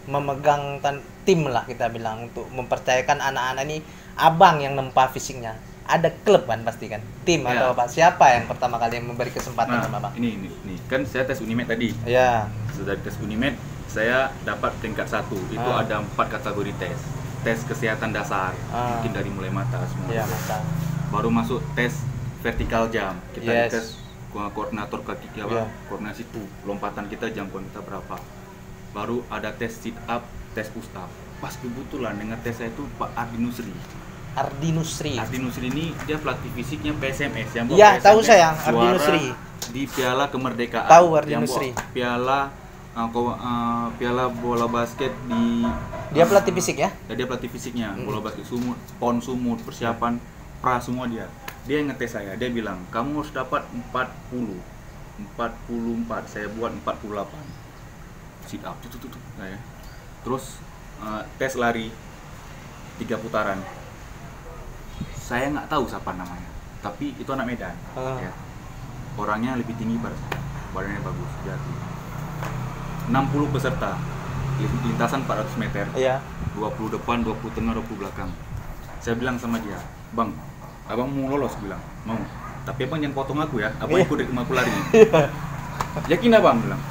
memegang tim lah kita bilang, untuk mempercayakan anak-anak ini Abang yang nempa fisiknya? Ada klub kan pasti kan, tim Ya. atau apa? Siapa yang pertama kali yang memberi kesempatan sama Abang? ini kan saya tes Unimed tadi. Ya. Sudah tes Unimed, saya dapat peringkat 1. Itu ada 4 kategori tes. Tes kesehatan dasar, mungkin dari mulai mata semua. Iya, mata. Baru masuk tes vertikal jam. Kita Yes. dites koordinator kaki kita, Iya. koordinasi tuh, lompatan kita, jangkauan kita berapa. Baru ada tes sit up, tes push up. Pas kebetulan dengan tes saya itu Pak Ardi Nusri. Ardi Nusri. Ardi Nusri ini dia pelatih fisiknya PSMS yang bawa Iya, PSMS tahu saya, Ardi juara Nusri. di Piala Kemerdekaan. Tahu Ardi yang Nusri. Bawa Piala bola basket di Dia pelatih fisik ya? dia pelatih fisiknya, bola basket sumut, pon sumut, persiapan pra semua dia. Dia yang ngetes saya, dia bilang, "Kamu harus dapat 40 44, saya buat 48 sit up tuh. Nah, ya. Terus tes lari 3 putaran. Saya nggak tahu siapa namanya, tapi itu anak Medan. Ya. Orangnya lebih tinggi pada saya, badannya bagus, jati. 60 peserta, lintasan 400 meter. Iya. 20 depan, 20 tengah, 20 belakang. Saya bilang sama dia, "Bang, abang mau lolos?" Bilang, "Mau. Tapi abang jangan potong aku ya, abang ikut dari aku lari." "Yakin abang?" Bilang.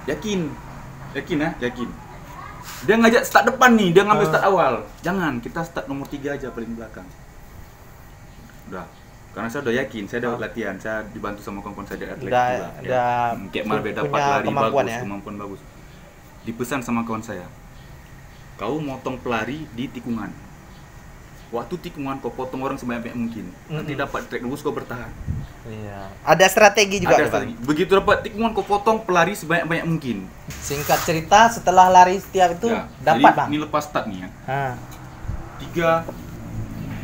Yakin ya, yakin. Dia ngajak start depan nih, dia ngambil start awal. Jangan, kita start nomor 3 aja paling belakang. Udah, karena saya udah yakin, saya udah latihan, saya dibantu sama kawan-kawan saya di atlet juga. Kayak malah beda 4 lari bagus, ya? Kemampuan bagus. Dipesan sama kawan saya, "Kau motong pelari di tikungan. Waktu tikungan kau potong orang sebanyak mungkin. Nanti dapat track lurus kau bertahan." Iya. Ada strategi juga. Ada strategi. Begitu dapat tikungan kau potong pelari sebanyak mungkin. Singkat cerita, setelah lari setiap itu ya, dapat, jadi Bang. Ini lepas start nih ya. 3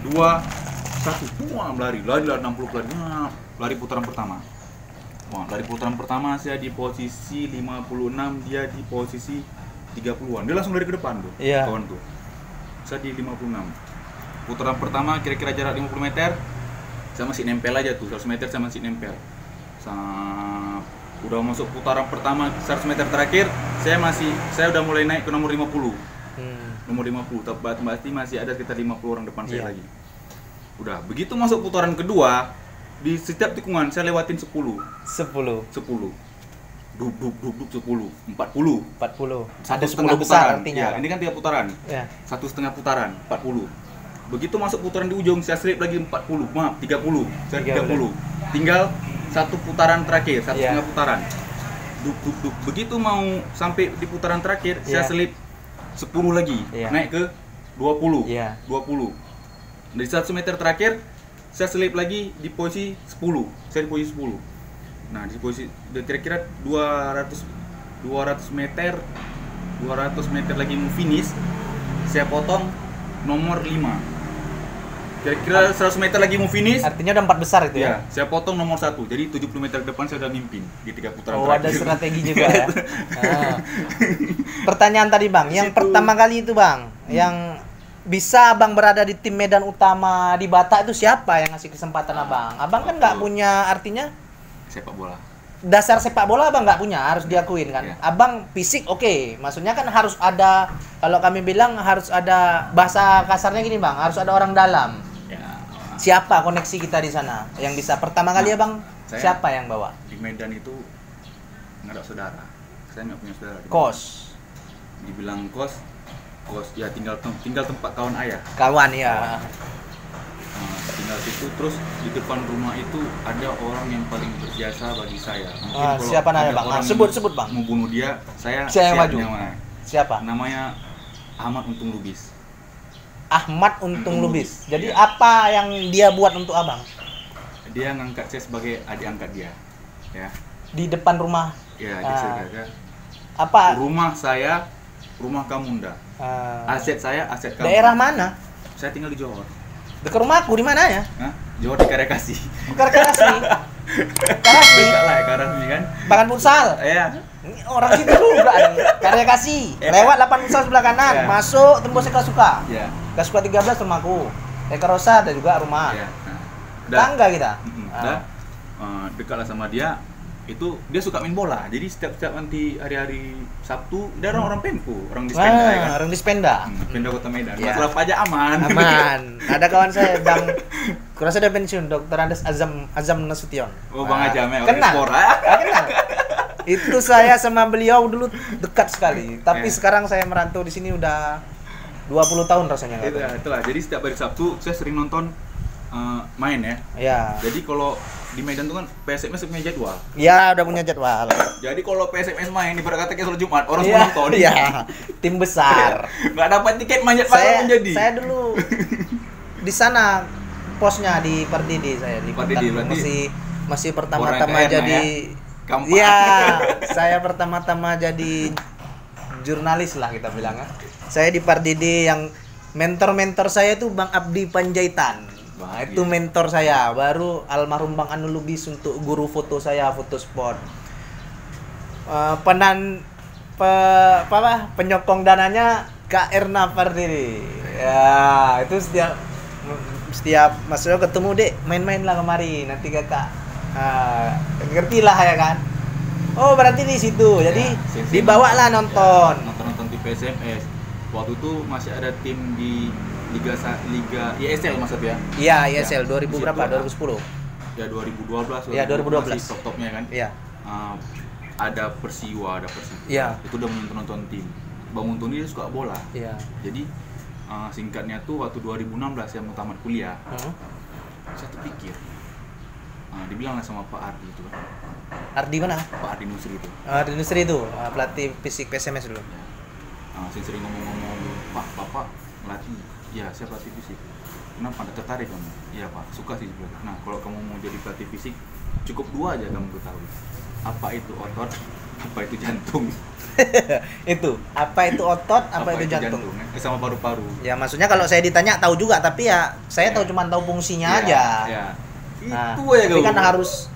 2 1 wah, lari 60 pelari. Nah, lari putaran pertama. Wah, lari putaran pertama saya di posisi 56, dia di posisi 30-an. Dia langsung dari ke depan tuh. Iya. Kawan tuh. Saya di 56. Putaran pertama kira-kira jarak 50 meter. Saya masih nempel aja tuh, 100 meter saya masih nempel. Udah masuk putaran pertama 100 meter terakhir, saya udah mulai naik ke nomor 50. Nomor 50, berarti masih ada sekitar 50 orang depan saya lagi. Udah, begitu masuk putaran kedua, di setiap tikungan saya lewatin 10. Duk 10, 40. Ada 10 besar artinya. Ya, ini kan 3 putaran. Ya. 1,5 putaran, 40. Begitu masuk putaran di ujung, saya slip lagi 40, maaf 30, saya 30. Tinggal 1 putaran terakhir, 1,5 putaran. Duk. Begitu mau sampai di putaran terakhir, saya slip 10 lagi, naik ke 20. 20. Dari 100 meter terakhir, saya selip lagi di posisi 10. Saya di posisi 10. Nah, di posisi kira-kira 200 meter lagi mau finish. Saya potong nomor 5. Kira-kira 100 meter lagi mau finish. Artinya udah 4 besar itu ya? Saya potong nomor 1. Jadi 70 meter ke depan saya udah mimpin di 3 putaran terakhir. Ada strategi juga ya. Pertanyaan tadi, Bang, yang pertama kali itu, Bang, yang bisa Abang berada di tim Medan Utama di Batak itu siapa yang ngasih kesempatan Abang? Abang kan nggak punya, artinya sepak bola. Dasar sepak bola Abang nggak punya, harus diakuin kan. Abang fisik oke. Maksudnya kan harus ada, kalau kami bilang harus ada, bahasa kasarnya gini, Bang, harus ada orang dalam. Siapa koneksi kita di sana yang bisa pertama kali Abang? Siapa yang bawa? Di Medan itu nggak ada saudara. Saya nggak punya saudara. Kos. Dibilang kos ya tinggal tempat kawan ayah. Kawan ya. Tinggal situ, terus di depan rumah itu ada orang yang paling berjasa bagi saya. Siapa namanya, Bang? Sebut Bang. Mau bunuh dia, saya maju. Siapa? Namanya Ahmad Untung Lubis. Ahmad Untung Lubis. Jadi apa yang dia buat untuk Abang? Dia ngangkat saya sebagai adik angkat dia. Ya. Di depan rumah. Ya, dia apa? Rumah saya, rumah kamu ndak. Aset saya, aset kamu. Daerah mana? Saya tinggal di Johor. Dekat rumahku di mana ya? Johor di Karekasi. Karekasi. Dekat lah ya Karekasi kan. Bagan futsal. Iya. Orang situ juga nih. Karekasi. Lewat 8 futsal sebelah kanan, masuk tembus Eka Suka. Iya. Eka Suka 13 rumahku. Eka Rosa ada juga rumah. Iya. Tangga kita. Dekatlah sama dia. Itu dia suka main bola. Jadi setiap nanti hari-hari Sabtu dia orang Pemko, orang Dispenda ya kan. Orang Dispenda. Pemda Kota Medan. Masalah pajak aman. Ada kawan saya Bang, kurasa udah pensiun, Dr. Andes Azam Nasution. Oh, Bang Azam ya, orang Spora. Kenal. Itu saya sama beliau dulu dekat sekali. Tapi sekarang saya merantau di sini udah 20 tahun rasanya. Itulah. Jadi setiap hari Sabtu saya sering nonton main ya. Iya. Jadi kalau di Medan tuh kan PSMS punya jadwal. Iya, udah punya jadwal. Jadi kalau PSMS main di kata kayak sholat Jumat, orang semua nonton. Iya. Tim besar. Nggak dapat tiket manjat malam jadi. Saya dulu di sana posnya di Pardidi saya di Pardidi, masih pertama-tama jadi iya, saya pertama-tama jadi jurnalis lah kita bilang. Saya di Pardidi, yang mentor saya itu Bang Abdi Panjaitan. Nah, itu mentor saya. Baru almarhum Bang Anu Lubis untuk guru foto saya, foto sport. Penyokong dananya Kak Erna Fardiri. Ya, itu setiap maksudnya ketemu, Dek, main-main lah kemari. Nanti Kakak ngerti lah ya kan. Oh, berarti di situ. Jadi dibawalah nonton di PSMS. Waktu itu masih ada tim di Liga ISL Mas ya? Iya, ISL 2000 Di berapa? situ, 2010. Ya 2012. Ya, 2012. Masih top-topnya kan? Iya. Ada Persiwa. Iya. Itu udah nonton tim. Bang Untung ini suka bola. Iya. Jadi singkatnya tuh waktu 2016 saya mau tamat kuliah. Saya terpikir. Dibilang lah sama Pak Ardi itu kan. Ardi mana? Pak Ardi Nusri itu. Ardi Nusri itu, pelatih fisik PSMS dulu. Saya sering ngomong-ngomong, Pak, Bapak melatih. Ya, saya pelatih fisik. Kenapa Anda tertarik kamu? Iya Pak, suka sih sebenarnya. Nah, kalau kamu mau jadi pelatih fisik, cukup 2 aja kamu ketahui. Apa itu otot, apa itu jantung. Itu, apa itu otot, apa itu jantung. Sama paru-paru. Ya, maksudnya kalau saya ditanya tahu juga, tapi ya saya cuma tahu fungsinya aja. Ya. Nah, Itu ya tapi kan harus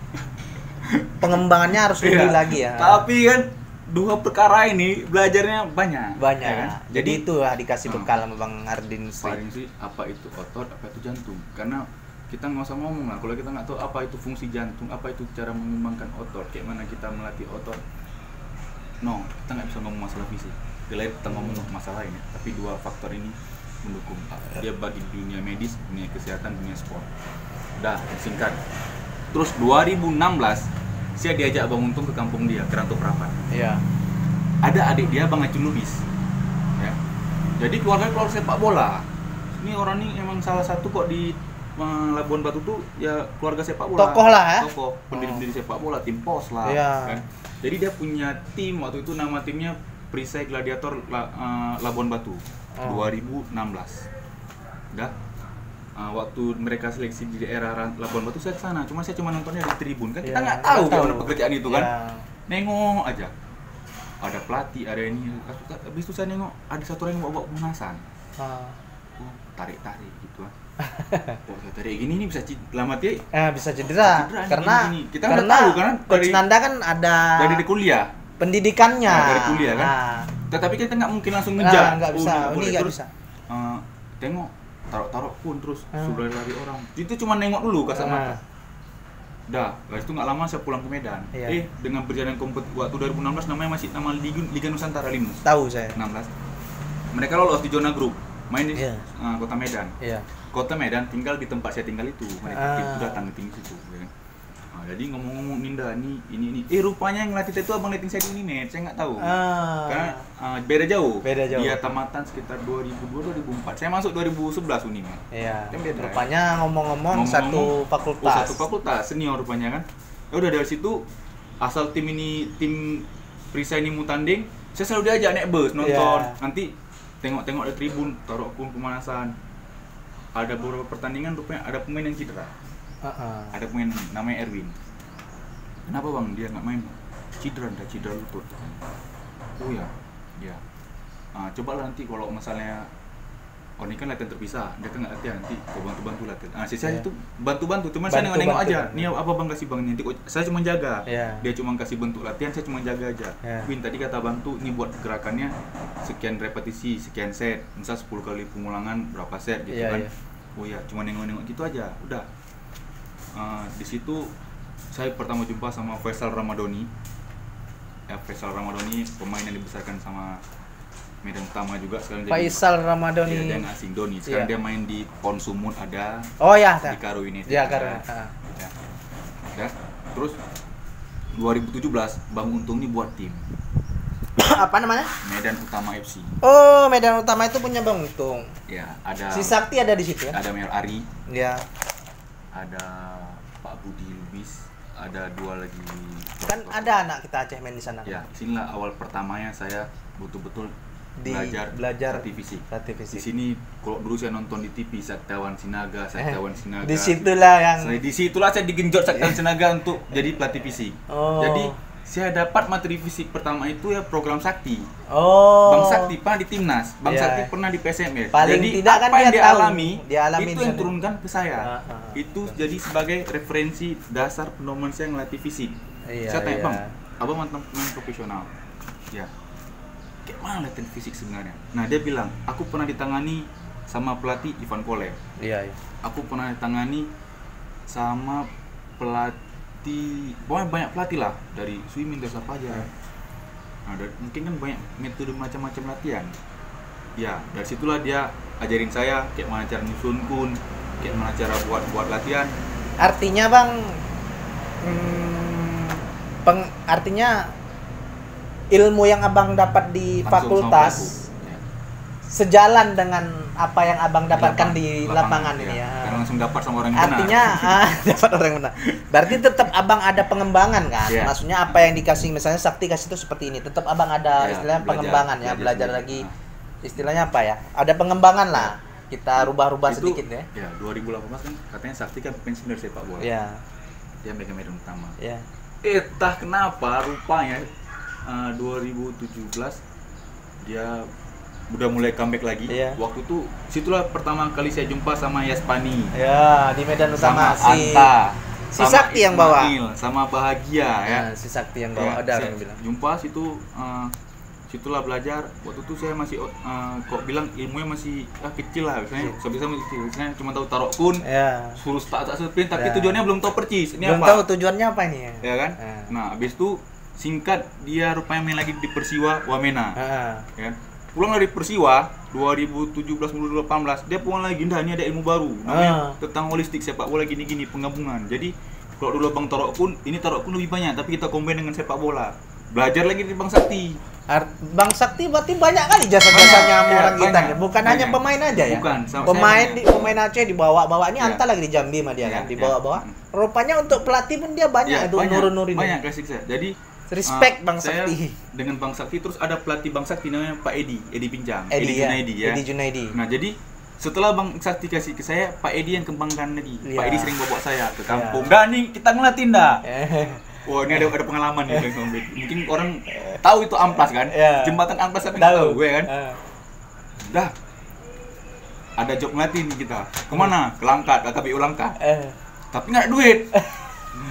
pengembangannya harus lebih lagi ya. Tapi kan 2 perkara ini belajarnya banyak. Ya kan? Jadi itu dikasih bekal sama Bang Ardin paling sih apa itu otot, apa itu jantung. Karena kita nggak usah ngomong lah kalau kita nggak tahu apa itu fungsi jantung, apa itu cara mengembangkan otot, kayak mana kita melatih otot. No, kita nggak bisa ngomong masalah fisik. Lain kita ngomong masalah ini, tapi 2 faktor ini mendukung. Dia bagi dunia medis, dunia kesehatan, dunia sport. Udah, singkat. Terus 2016 saya diajak Bang Untung ke kampung dia, ke Rantau Prapat. Iya. Ada adik dia Bang Acun Lubis. Ya. Jadi keluarga sepak bola. Ini orang ini emang salah satu kok di Labuan Batu tuh ya keluarga sepak bola. Tokoh lah ya. Tokoh, pendiri sepak bola, tim POS lah. Iya. Kan? Jadi dia punya tim waktu itu, nama timnya Perisai Gladiator Labuan Batu 2016. Udah. Waktu mereka seleksi di daerah Labuan Batu saya kesana, saya cuma nontonnya di tribun kan, kita nggak tahu gimana pekerjaan itu kan. Nengok aja, ada pelatih, ada ini. Habis itu saya nengok ada satu orang yang bawa pemanasan. Tarik gitu kan. Saya tarik gini bisa lama dia. Bisa cedera. Karena gini. Kita nggak tahu kan. Coach Nanda kan ada dari kuliah. Pendidikannya. Dari kuliah kan. Tetapi kita nggak mungkin langsung ngejar. Nggak bisa. Ini nggak bisa. Tengok. Taruh pun terus sudah lari orang. Itu cuma nengok dulu kasat mata. Dah, habis itu nggak lama saya pulang ke Medan. Dengan berjalan waktu 2016 namanya masih nama Liga Nusantara Limus. Tahu saya. 16. Mereka lolos di zona grup, main di Kota Medan. Kota Medan tinggal di tempat saya tinggal itu. Mereka itu datang ke tim situ. Ya. Jadi ngomong-ngomong Ninda ini. Rupanya yang ngelatih itu abang letting saya di Unimed, saya nggak tahu. Karena beda jauh. Dia tamatan sekitar 2002-2004. Saya masuk 2011 Unimed. Iya. Rupanya ngomong-ngomong satu fakultas. Satu fakultas senior rupanya kan. Ya udah dari situ asal tim Perisai ini mau tanding, saya selalu diajak naik bus nonton. Nanti tengok-tengok di tribun, taruh pun pemanasan. Ada beberapa pertandingan rupanya ada pemain yang cedera. Ada pemain namanya Erwin. Kenapa bang dia nggak main? Cedera lutut. Oh ya. Cobalah nanti kalau misalnya ini kan latihan terpisah, dia kan nggak latihan, nanti kau bantu latihan. Saya itu bantu, cuman saya nengok aja. Nih apa bang kasih bang nanti saya cuma jaga. Dia cuma kasih bentuk latihan, saya cuma jaga aja. Win tadi kata bantu, ini buat gerakannya sekian repetisi, sekian set, misal 10 kali pengulangan berapa set gitu kan. Oh ya, cuma nengok gitu aja, udah. Di situ saya pertama jumpa sama Faisal Ramadhani. Faisal Ramadhani pemain yang dibesarkan sama Medan Utama juga sekarang. Faisal Ramadhani. Dia yang asing Doni. Sekarang dia main di Ponsumut ada. Di Karo ini. Iya, Karo. Ya. Terus 2017 Bang Untung ini buat tim. Apa namanya? Medan Utama FC. Oh, Medan Utama itu punya Bang Untung. Ya, ada. Si Sakti ada di situ ya? Ada Mer Ari. Ya. Ada Pak Budi Lubis, ada 2 lagi. Kan ada anak kita Aceh main di sana. Ya, sinilah awal pertamanya saya betul-betul belajar latih fisik. Di sini kalau dulu saya nonton di TV Saktiawan Sinaga. Di situlah saya digenjot Saktiawan Sinaga untuk jadi pelatih fisik. Jadi saya dapat materi fisik pertama itu ya program sakti. Oh. Bang Sakti pernah di timnas, Bang Iya. Sakti pernah di PSMS. Paling Jadi tidak kan apa yang dia dia tahu, alami, dia alami itu di yang sana. turunkan ke saya. Ah. Itu jadi sebagai referensi dasar pedoman saya ngelatih fisik. Iya, Saya tanya, iya. Bang, abang mantan pemain profesional. Ya. Kayak mana latihan fisik sebenarnya? Nah, dia bilang, aku pernah ditangani sama pelatih Ivan Kolev. Iya, iya. Aku pernah ditangani sama pelatih, pokoknya banyak pelatih lah, dari swimming, dari apa aja. Nah, mungkin kan banyak metode macam-macam latihan. Ya, dari situlah dia ajarin saya kayak mana cara nyusun kun, kayak mana cara buat latihan. Artinya Bang, artinya ilmu yang Abang dapat di Langsung sama fakultas pelaku. Ya. sejalan dengan apa yang Abang dapatkan di lapangan, lapangan ini ya. Karena langsung dapat sama orang yang Artinya dapat orang yang benar. Berarti tetap Abang ada pengembangan kan? Iya. Maksudnya apa yang dikasih, misalnya Sakti kasih itu seperti ini, tetap Abang ada Iya, istilahnya belajar, pengembangan ya, belajar sendiri. lagi. Nah. Istilahnya apa ya? Ada pengembangan lah. Kita rubah-rubah Itu, sedikit ya. Ya, 2018 kan katanya Sakti kan pensiun dari sepak bola. Iya. Dia megang medan utama. Iya. Entah kenapa rupanya 2017 dia udah mulai comeback lagi. Iya. Waktu itu situlah pertama kali saya jumpa sama Yaspani, Ya, di Medan sama Utama Anta, si sama Sakti yang bawa. Ismail, sama Bahagia ya. Nah, si Sakti yang bawa. Ya, Ada saya yang bilang. jumpa situ, situlah belajar. Waktu itu saya masih kok bilang ilmunya masih kecil lah, misalnya sebisa masih kecil, misalnya cuma tahu taruh kun, Ya. suruh tak sprint, tapi Ya. tujuannya belum tahu percis. Ini Belum apa? tahu tujuannya apa ini ya? Ya kan? Nah, habis itu singkat dia rupanya main lagi di Persiwa Wamena. Heeh. Ya kan? Pulang dari Persiwa 2017-2018 dia pulang lagi, dah ini ada ilmu baru namanya tentang holistik sepak bola gini-gini, penggabungan. Jadi kalau dulu Bang Tarok pun, ini Tarok pun lebih banyak tapi kita combine dengan sepak bola. Belajar lagi di Bang Sakti. Bang Sakti berarti banyak kali jasa-jasanya sama Banyak, orang ya, kita banyak, ya. Bukan banyak. hanya pemain aja ya. Bukan, sama Pemain saya di pemain Aceh dibawa-bawa. Ini Ya. Anta lagi di Jambi sama dia Ya, kan, ya. dibawa-bawa. Rupanya untuk pelatih pun dia banyak Ya, itu banyak, nurun-nurin. banyak kasih saya. Jadi Respect Bang saya Sakti. dengan Bang Sakti, terus ada pelatih Bang Sakti namanya Pak Edi Pinjang, Edi ya. Junaidi ya. Edi Junaidi. Nah, jadi setelah Bang Sakti kasih ke saya, Pak Edi yang kembangkan lagi. Iya. Pak Edi sering bawa saya ke kampung. Dah nih kita ngeliatin dah. Eh, Wah, ini ada pengalaman nih Bang Sombet. Mungkin orang tahu itu Amplas kan? Iya. Jembatan Amplas tapi nggak tahu gue kan. Eh. Dah. Ada job ngeliatin kita. Kemana? Ke Langkat, ke KPU Langkat. Tapi nggak ada duit.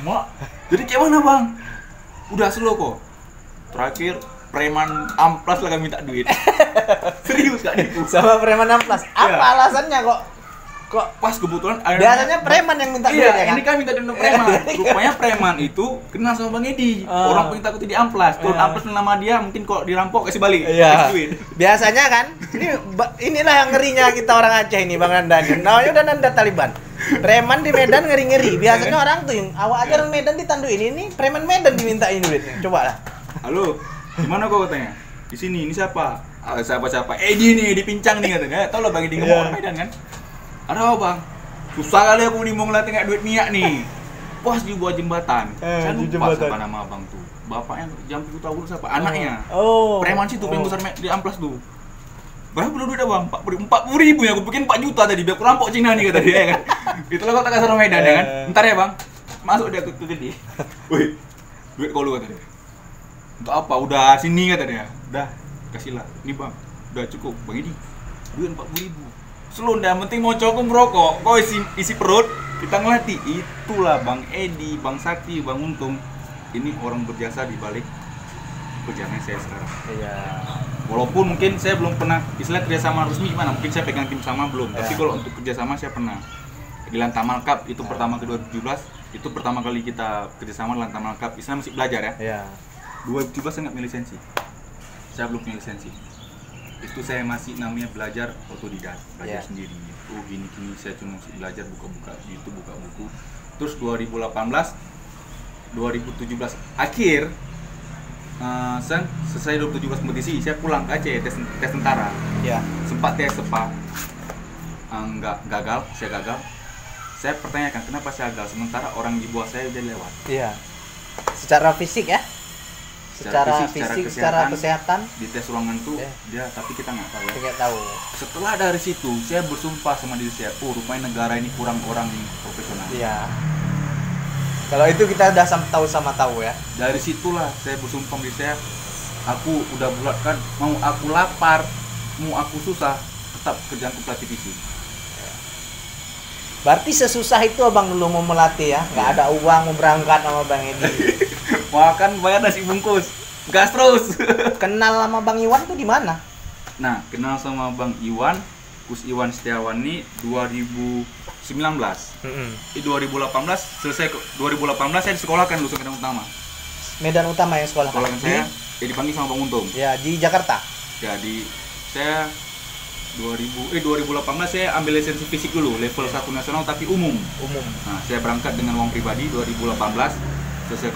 Mak. Jadi kayak mana Bang? Udah slow kok. Terakhir preman Amplas lah kami minta duit. Serius gak nipu? Sama preman Amplas. Apa Iya. alasannya kok Pas kebetulan ada biasanya preman yang minta duit iya, ya kan? ini kan minta duit sama preman. Rupanya preman itu kenal sama Bang Edi. Orang paling takut di Amplas. Turun Amplas nama dia, mungkin kalau dirampok kasih balik. Iya. Kasih duit. Biasanya kan, inilah yang ngerinya kita orang Aceh ini Bang Nanda. Namanya udah Nanda Taliban. Preman di Medan ngeri-ngeri. Biasanya orang tuh yang awak aja orang Medan ditanduin, ini preman Medan dimintain duit. Coba lah. Halo, gimana kok katanya? Di sini, ini siapa? Siapa? Edi nih, dipincang nih katanya. Tahu lah Bang Edi ngomong orang Medan kan? Ada apa Bang? Susah kali aku nih mau ngeliatin kayak duit minyak nih. Pas di buat jembatan. Saya di lupa jembatan. siapa nama abang tuh. Bapaknya jam itu tahu siapa? Anaknya. Oh. Preman situ, preman besar di Amplas tuh. Berapa dulu duit Bang? 40 ribu ya, aku bikin 4 juta tadi, biar aku rampok Cina nih kata dia ya kan. Itulah kota kasar Medan ya kan. Ntar ya Bang, masuk dia ke gede. Woi, duit kau lu kata dia. Untuk apa? Udah sini kata dia. Udah, kasihlah. Ini Bang, udah cukup. Bang ini, duit 40 ribu. Selunda, penting mau cokok merokok, kau isi perut, kita ngelatih. Itulah Bang Edi, Bang Sakti, Bang Untung. Ini orang berjasa di balik kerjaan saya sekarang. Iya. Walaupun mungkin saya belum pernah istilah kerjasama resmi gimana, mungkin saya pegang tim sama belum. Ya. Tapi kalau untuk kerjasama saya pernah. Di Lantamal Cup itu pertama ke 2017, itu pertama kali kita kerjasama di Lantamal Cup. Istilah masih belajar ya. Iya. 2017 saya nggak punya lisensi. Saya belum punya lisensi. Itu saya masih namanya belajar otodidak, belajar sendiri. Oh gini saya cuma masih belajar buka-buka YouTube, buka buku. Terus 2018, 2017 akhir saya selesai 2017 kompetisi, saya pulang ke Aceh tes tentara. Iya. Sempat tes sepa, nggak gagal, saya gagal. Saya pertanyakan kenapa saya gagal sementara orang di bawah saya udah lewat. Iya. Secara fisik ya? Secara fisik, secara kesehatan di tes ruangan tuh ya. dia, tapi kita nggak tahu ya. nggak tahu. Setelah dari situ saya bersumpah sama diri saya, oh rupanya negara ini kurang orang profesional. Iya. Kalau itu kita udah tahu sama tahu ya. Dari situlah saya bersumpah diri saya, aku udah bulatkan, mau aku lapar, mau aku susah, tetap kerjaanku pelatih fisik. Berarti sesusah itu abang dulu mau melatih ya, nggak ada uang mau berangkat sama Bang Edi. Makan bayar nasi bungkus, gas terus. Kenal sama Bang Iwan tuh di mana? Nah, kenal sama Bang Iwan, Kus Iwan Setiawan ini 2019. 2018 selesai 2018 saya disekolahkan lulusan Medan Utama. Medan Utama yang sekolah. Sekolahkan saya, dipanggil sama Bang Untung. Ya, di Jakarta. Jadi saya 2018 saya ambil lisensi fisik dulu, level 1 nasional tapi umum. Nah, saya berangkat dengan uang pribadi 2018. Selesai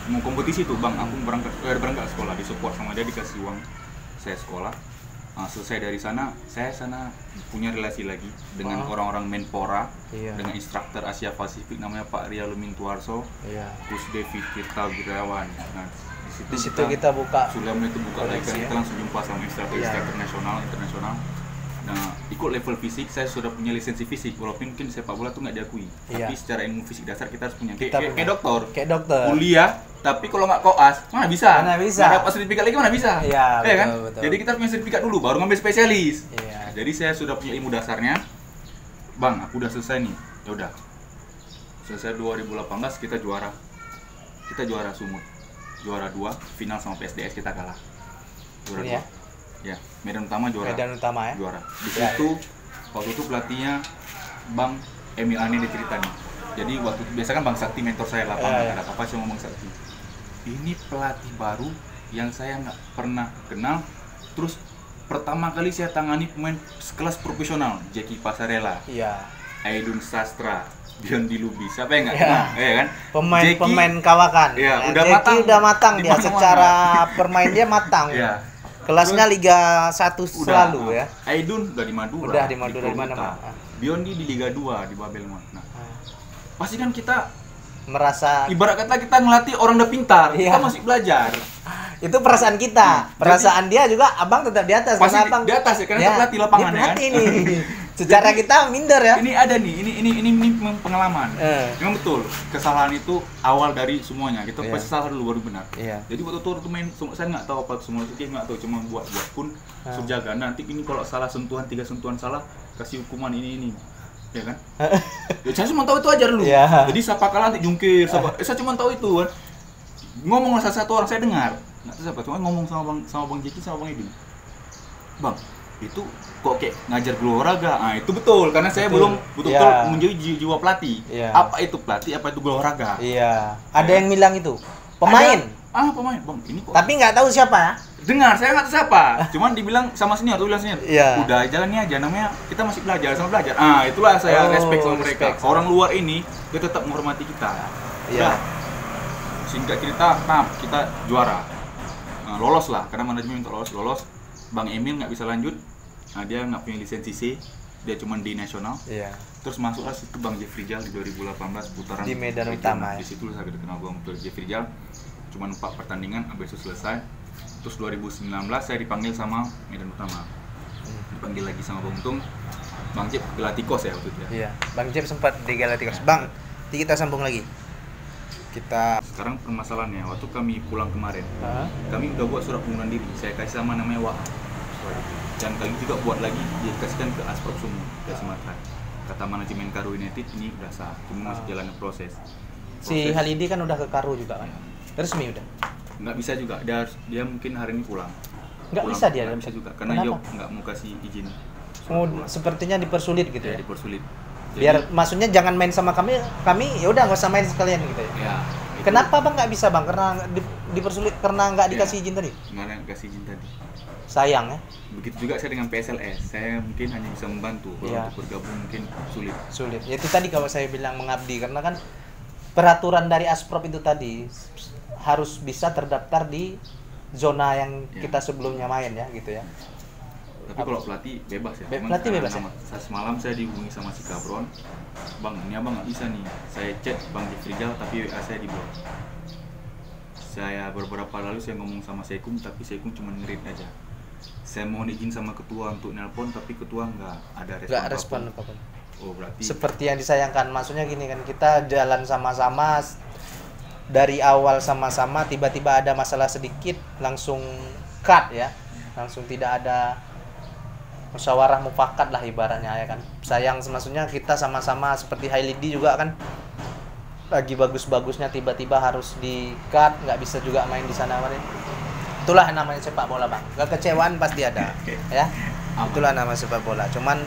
mau kompetisi tuh, Bang, aku berangkat sekolah, disupport sama dia, dikasih uang saya sekolah. Nah, selesai dari sana, saya punya relasi lagi dengan orang-orang Menpora, dengan instruktur Asia Pasifik namanya Pak Ria Lumintuarso, Gus Devi Tirta Wirawan. Nah, di situ kita buka, Sulam itu buka lagi, kita langsung jumpa sama instruktur internasional. Nah, ikut level fisik, saya sudah punya lisensi fisik, walaupun mungkin sepak bola tuh nggak diakui. Tapi secara ilmu fisik dasar kita harus punya. Kayak dokter. Kuliah, tapi kalau nggak koas, mana bisa? Nggak dapat sertifikat lagi mana bisa? Iya, kan? Betul. Jadi kita punya sertifikat dulu, baru ngambil spesialis. Nah, jadi saya sudah punya ilmu dasarnya. Bang, aku udah selesai nih. Ya udah. Selesai 2018 kita juara. Kita juara Sumut. Juara 2, final sama PSDS kita kalah. Juara 2. Ya, Medan Utama juara. Juara. Di situ waktu itu pelatihnya Bang Emil Ani diceritain. Jadi waktu itu biasa kan Bang Sakti mentor saya lapangan, ada apa sama Bang Sakti. Ini pelatih baru yang saya nggak pernah kenal. Terus pertama kali saya tangani pemain sekelas profesional, Jeki Pasarela, Aidun Sastra, Dion Dilubis. Siapa yang nggak kenal? Kan? Pemain kawakan. Ya, udah matang dia secara permain dia matang. Kelasnya Liga 1 selalu ya. Aidun udah di Madura. Udah di Madura di mana? Biondi di Liga 2 di Babel. Nah, pasti kan kita merasa ibarat kata kita ngelatih orang udah pintar, kita masih belajar. Itu perasaan kita. Perasaan dia juga abang tetap di atas. Pasti di atas ya, karena kita pelatih lapangan ya. Ini. Secara kita minder ya. Ini ada nih, ini pengalaman. Memang betul, kesalahan itu awal dari semuanya. Kita pasti salah dulu baru benar. Jadi waktu itu main, saya nggak tahu apa semua itu, nggak tahu, cuma buat pun suruh jaga. Nanti ini kalau salah sentuhan, 3 sentuhan salah, kasih hukuman ini. Ya kan? Ya, saya cuma tahu itu aja dulu. Jadi siapa kalah nanti jungkir, saya cuma tahu itu kan. Ngomong salah satu orang saya dengar, nggak tahu siapa, cuma ngomong sama Bang Jeki sama Bang Edwin. Bang, itu kok kayak ngajar olahraga. Nah, itu betul karena saya belum betul-betul menjadi jiwa pelatih. Apa itu pelatih, apa itu olahraga? Ada yang bilang itu pemain. Pemain. Bang, ini kok. Tapi nggak tahu siapa ya? Dengar, saya nggak tahu siapa. Cuman dibilang sama senior, bilang senior. Udah jalannya aja, namanya kita masih belajar sama belajar. Itulah saya respect sama mereka. Orang luar ini dia tetap menghormati kita. Singkat cerita, kita juara. Lolos lah, karena manajemen minta lolos. Bang Emil nggak bisa lanjut, dia nggak punya lisensi C, dia cuma di nasional. Terus masuklah ke Bang Jeffrey Jal di 2018 putaran di Medan Utama. Di situ saya kenal Bang Jeffrey Jal, cuma 4 pertandingan, habis itu selesai. Terus 2019 saya dipanggil sama Medan Utama, dipanggil lagi sama Bang Untung, Bang Jeff Galacticos ya waktu itu ya. Bang Jeff sempat di Galacticos. Bang, kita sambung lagi. Sekarang permasalahannya, waktu kami pulang kemarin, kami udah buat surat pengunduran diri. Saya kasih sama namanya Wah. Dan kami juga buat lagi, dikasihkan ke Asprop Sumut dari Sumatera. Kata manajemen Karo United ini udah sah, cuma masih jalan proses. Si Halidi kan udah ke Karo juga kan? Resmi udah? Nggak bisa juga, dia mungkin hari ini pulang. Nggak bisa dia? Nggak bisa juga, karena Yop nggak mau kasih izin. Sepertinya dipersulit gitu ya? Dipersulit. Biar maksudnya jangan main sama kami ya udah nggak usah main sekalian gitu ya. Kenapa Bang nggak bisa Bang? Karena dipersulit, karena nggak dikasih izin tadi? Nggak dikasih izin tadi. Sayang ya. Begitu juga saya dengan PSLS, saya mungkin hanya bisa membantu, kalau untuk bergabung mungkin sulit. Ya, itu tadi kalau saya bilang mengabdi, karena kan peraturan dari Asprop itu tadi harus bisa terdaftar di zona yang kita sebelumnya main ya gitu ya. Tapi kalau pelatih bebas ya. Pelatih bebas ya. Semalam saya dihubungi sama si Kabron, Bang, ini abang nggak bisa nih. Saya chat Bang Jeffrey Jal, tapi WA saya di blok. Saya beberapa lalu saya ngomong sama Sekum, tapi Sekum cuma ngerit aja. Saya mohon izin sama ketua untuk nelpon, tapi ketua nggak ada respon apa-apa. Oh berarti. Seperti yang disayangkan, maksudnya gini kan, kita jalan sama-sama dari awal sama-sama, tiba-tiba ada masalah sedikit langsung cut ya, langsung tidak ada musyawarah mufakat lah ibaratnya ya kan. Sayang, maksudnya kita sama-sama seperti Hailidi juga kan lagi bagus-bagusnya tiba-tiba harus di cut, nggak bisa juga main di sana kemarin. Itulah namanya sepak bola bang, kekecewaan pasti ada ya. Itulah nama sepak bola. Cuman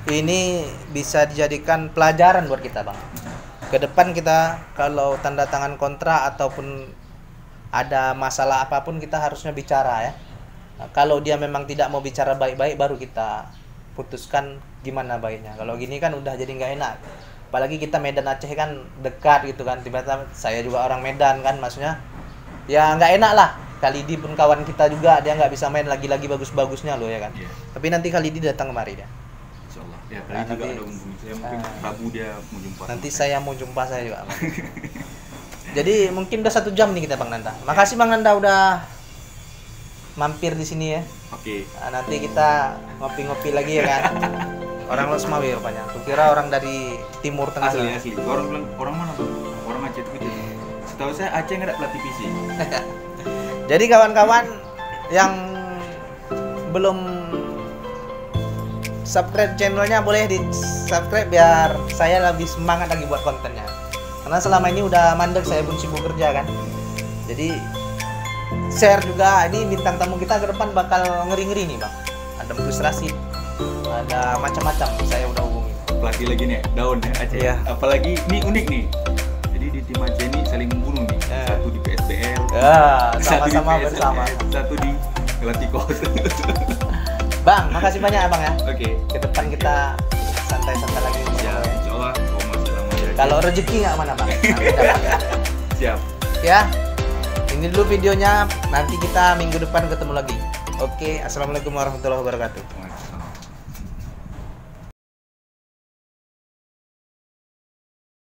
ini bisa dijadikan pelajaran buat kita bang. Ke depan kita kalau tanda tangan kontrak ataupun ada masalah apapun, kita harusnya bicara ya. Nah, kalau dia memang tidak mau bicara baik-baik, baru kita putuskan gimana baiknya. Kalau gini kan udah jadi nggak enak. Apalagi kita Medan Aceh kan dekat gitu kan. Tiba-tiba saya juga orang Medan kan, maksudnya ya nggak enak lah. Khalidi pun kawan kita juga, dia nggak bisa main lagi-lagi bagus-bagusnya loh ya kan. Iya. Tapi nanti Khalidi datang kemari dia. Insyaallah. Ya, kali Nah, juga nanti- ada hubungi saya, mungkin Rabu dia mau jumpa. Nanti sama saya mau jumpa saya juga. Bang. Jadi mungkin udah 1 jam nih kita Bang Nanda. Makasih Bang Nanda udah mampir di sini ya. Oke. Nah, nanti kita ngopi-ngopi lagi ya kan. Orang Losmawi rupanya. Kukira orang dari Timur Tengah. Asli. Orang bilang orang mana tuh? Orang Aceh tuh gitu. Setahu saya Aceh nggak ada pelatih PC. Jadi kawan-kawan yang belum subscribe channelnya, boleh di subscribe biar saya lebih semangat lagi buat kontennya. Karena selama ini udah mandek, saya pun sibuk kerja kan. Jadi share juga, ini bintang tamu kita ke depan bakal ngeri-ngeri nih bang. Ada frustrasi, ada macam-macam. Saya udah hubungin. Pelatih lagi nih, daun ya Aceh. Iya. Apalagi ini unik nih. Jadi di tim Aceh ini saling membunuh nih. Satu di PSBL, Ya, satu di sama-sama PSLS, bersama. satu di Galacticos. Bang, makasih banyak ya bang ya. Oke. Ke depan kita santai-santai lagi. Ya, insyaallah. Kalau rezeki nggak mana bang? Nanti dapat. Siap. Ya, ini dulu videonya. Nanti kita minggu depan ketemu lagi. Oke, assalamualaikum warahmatullahi wabarakatuh.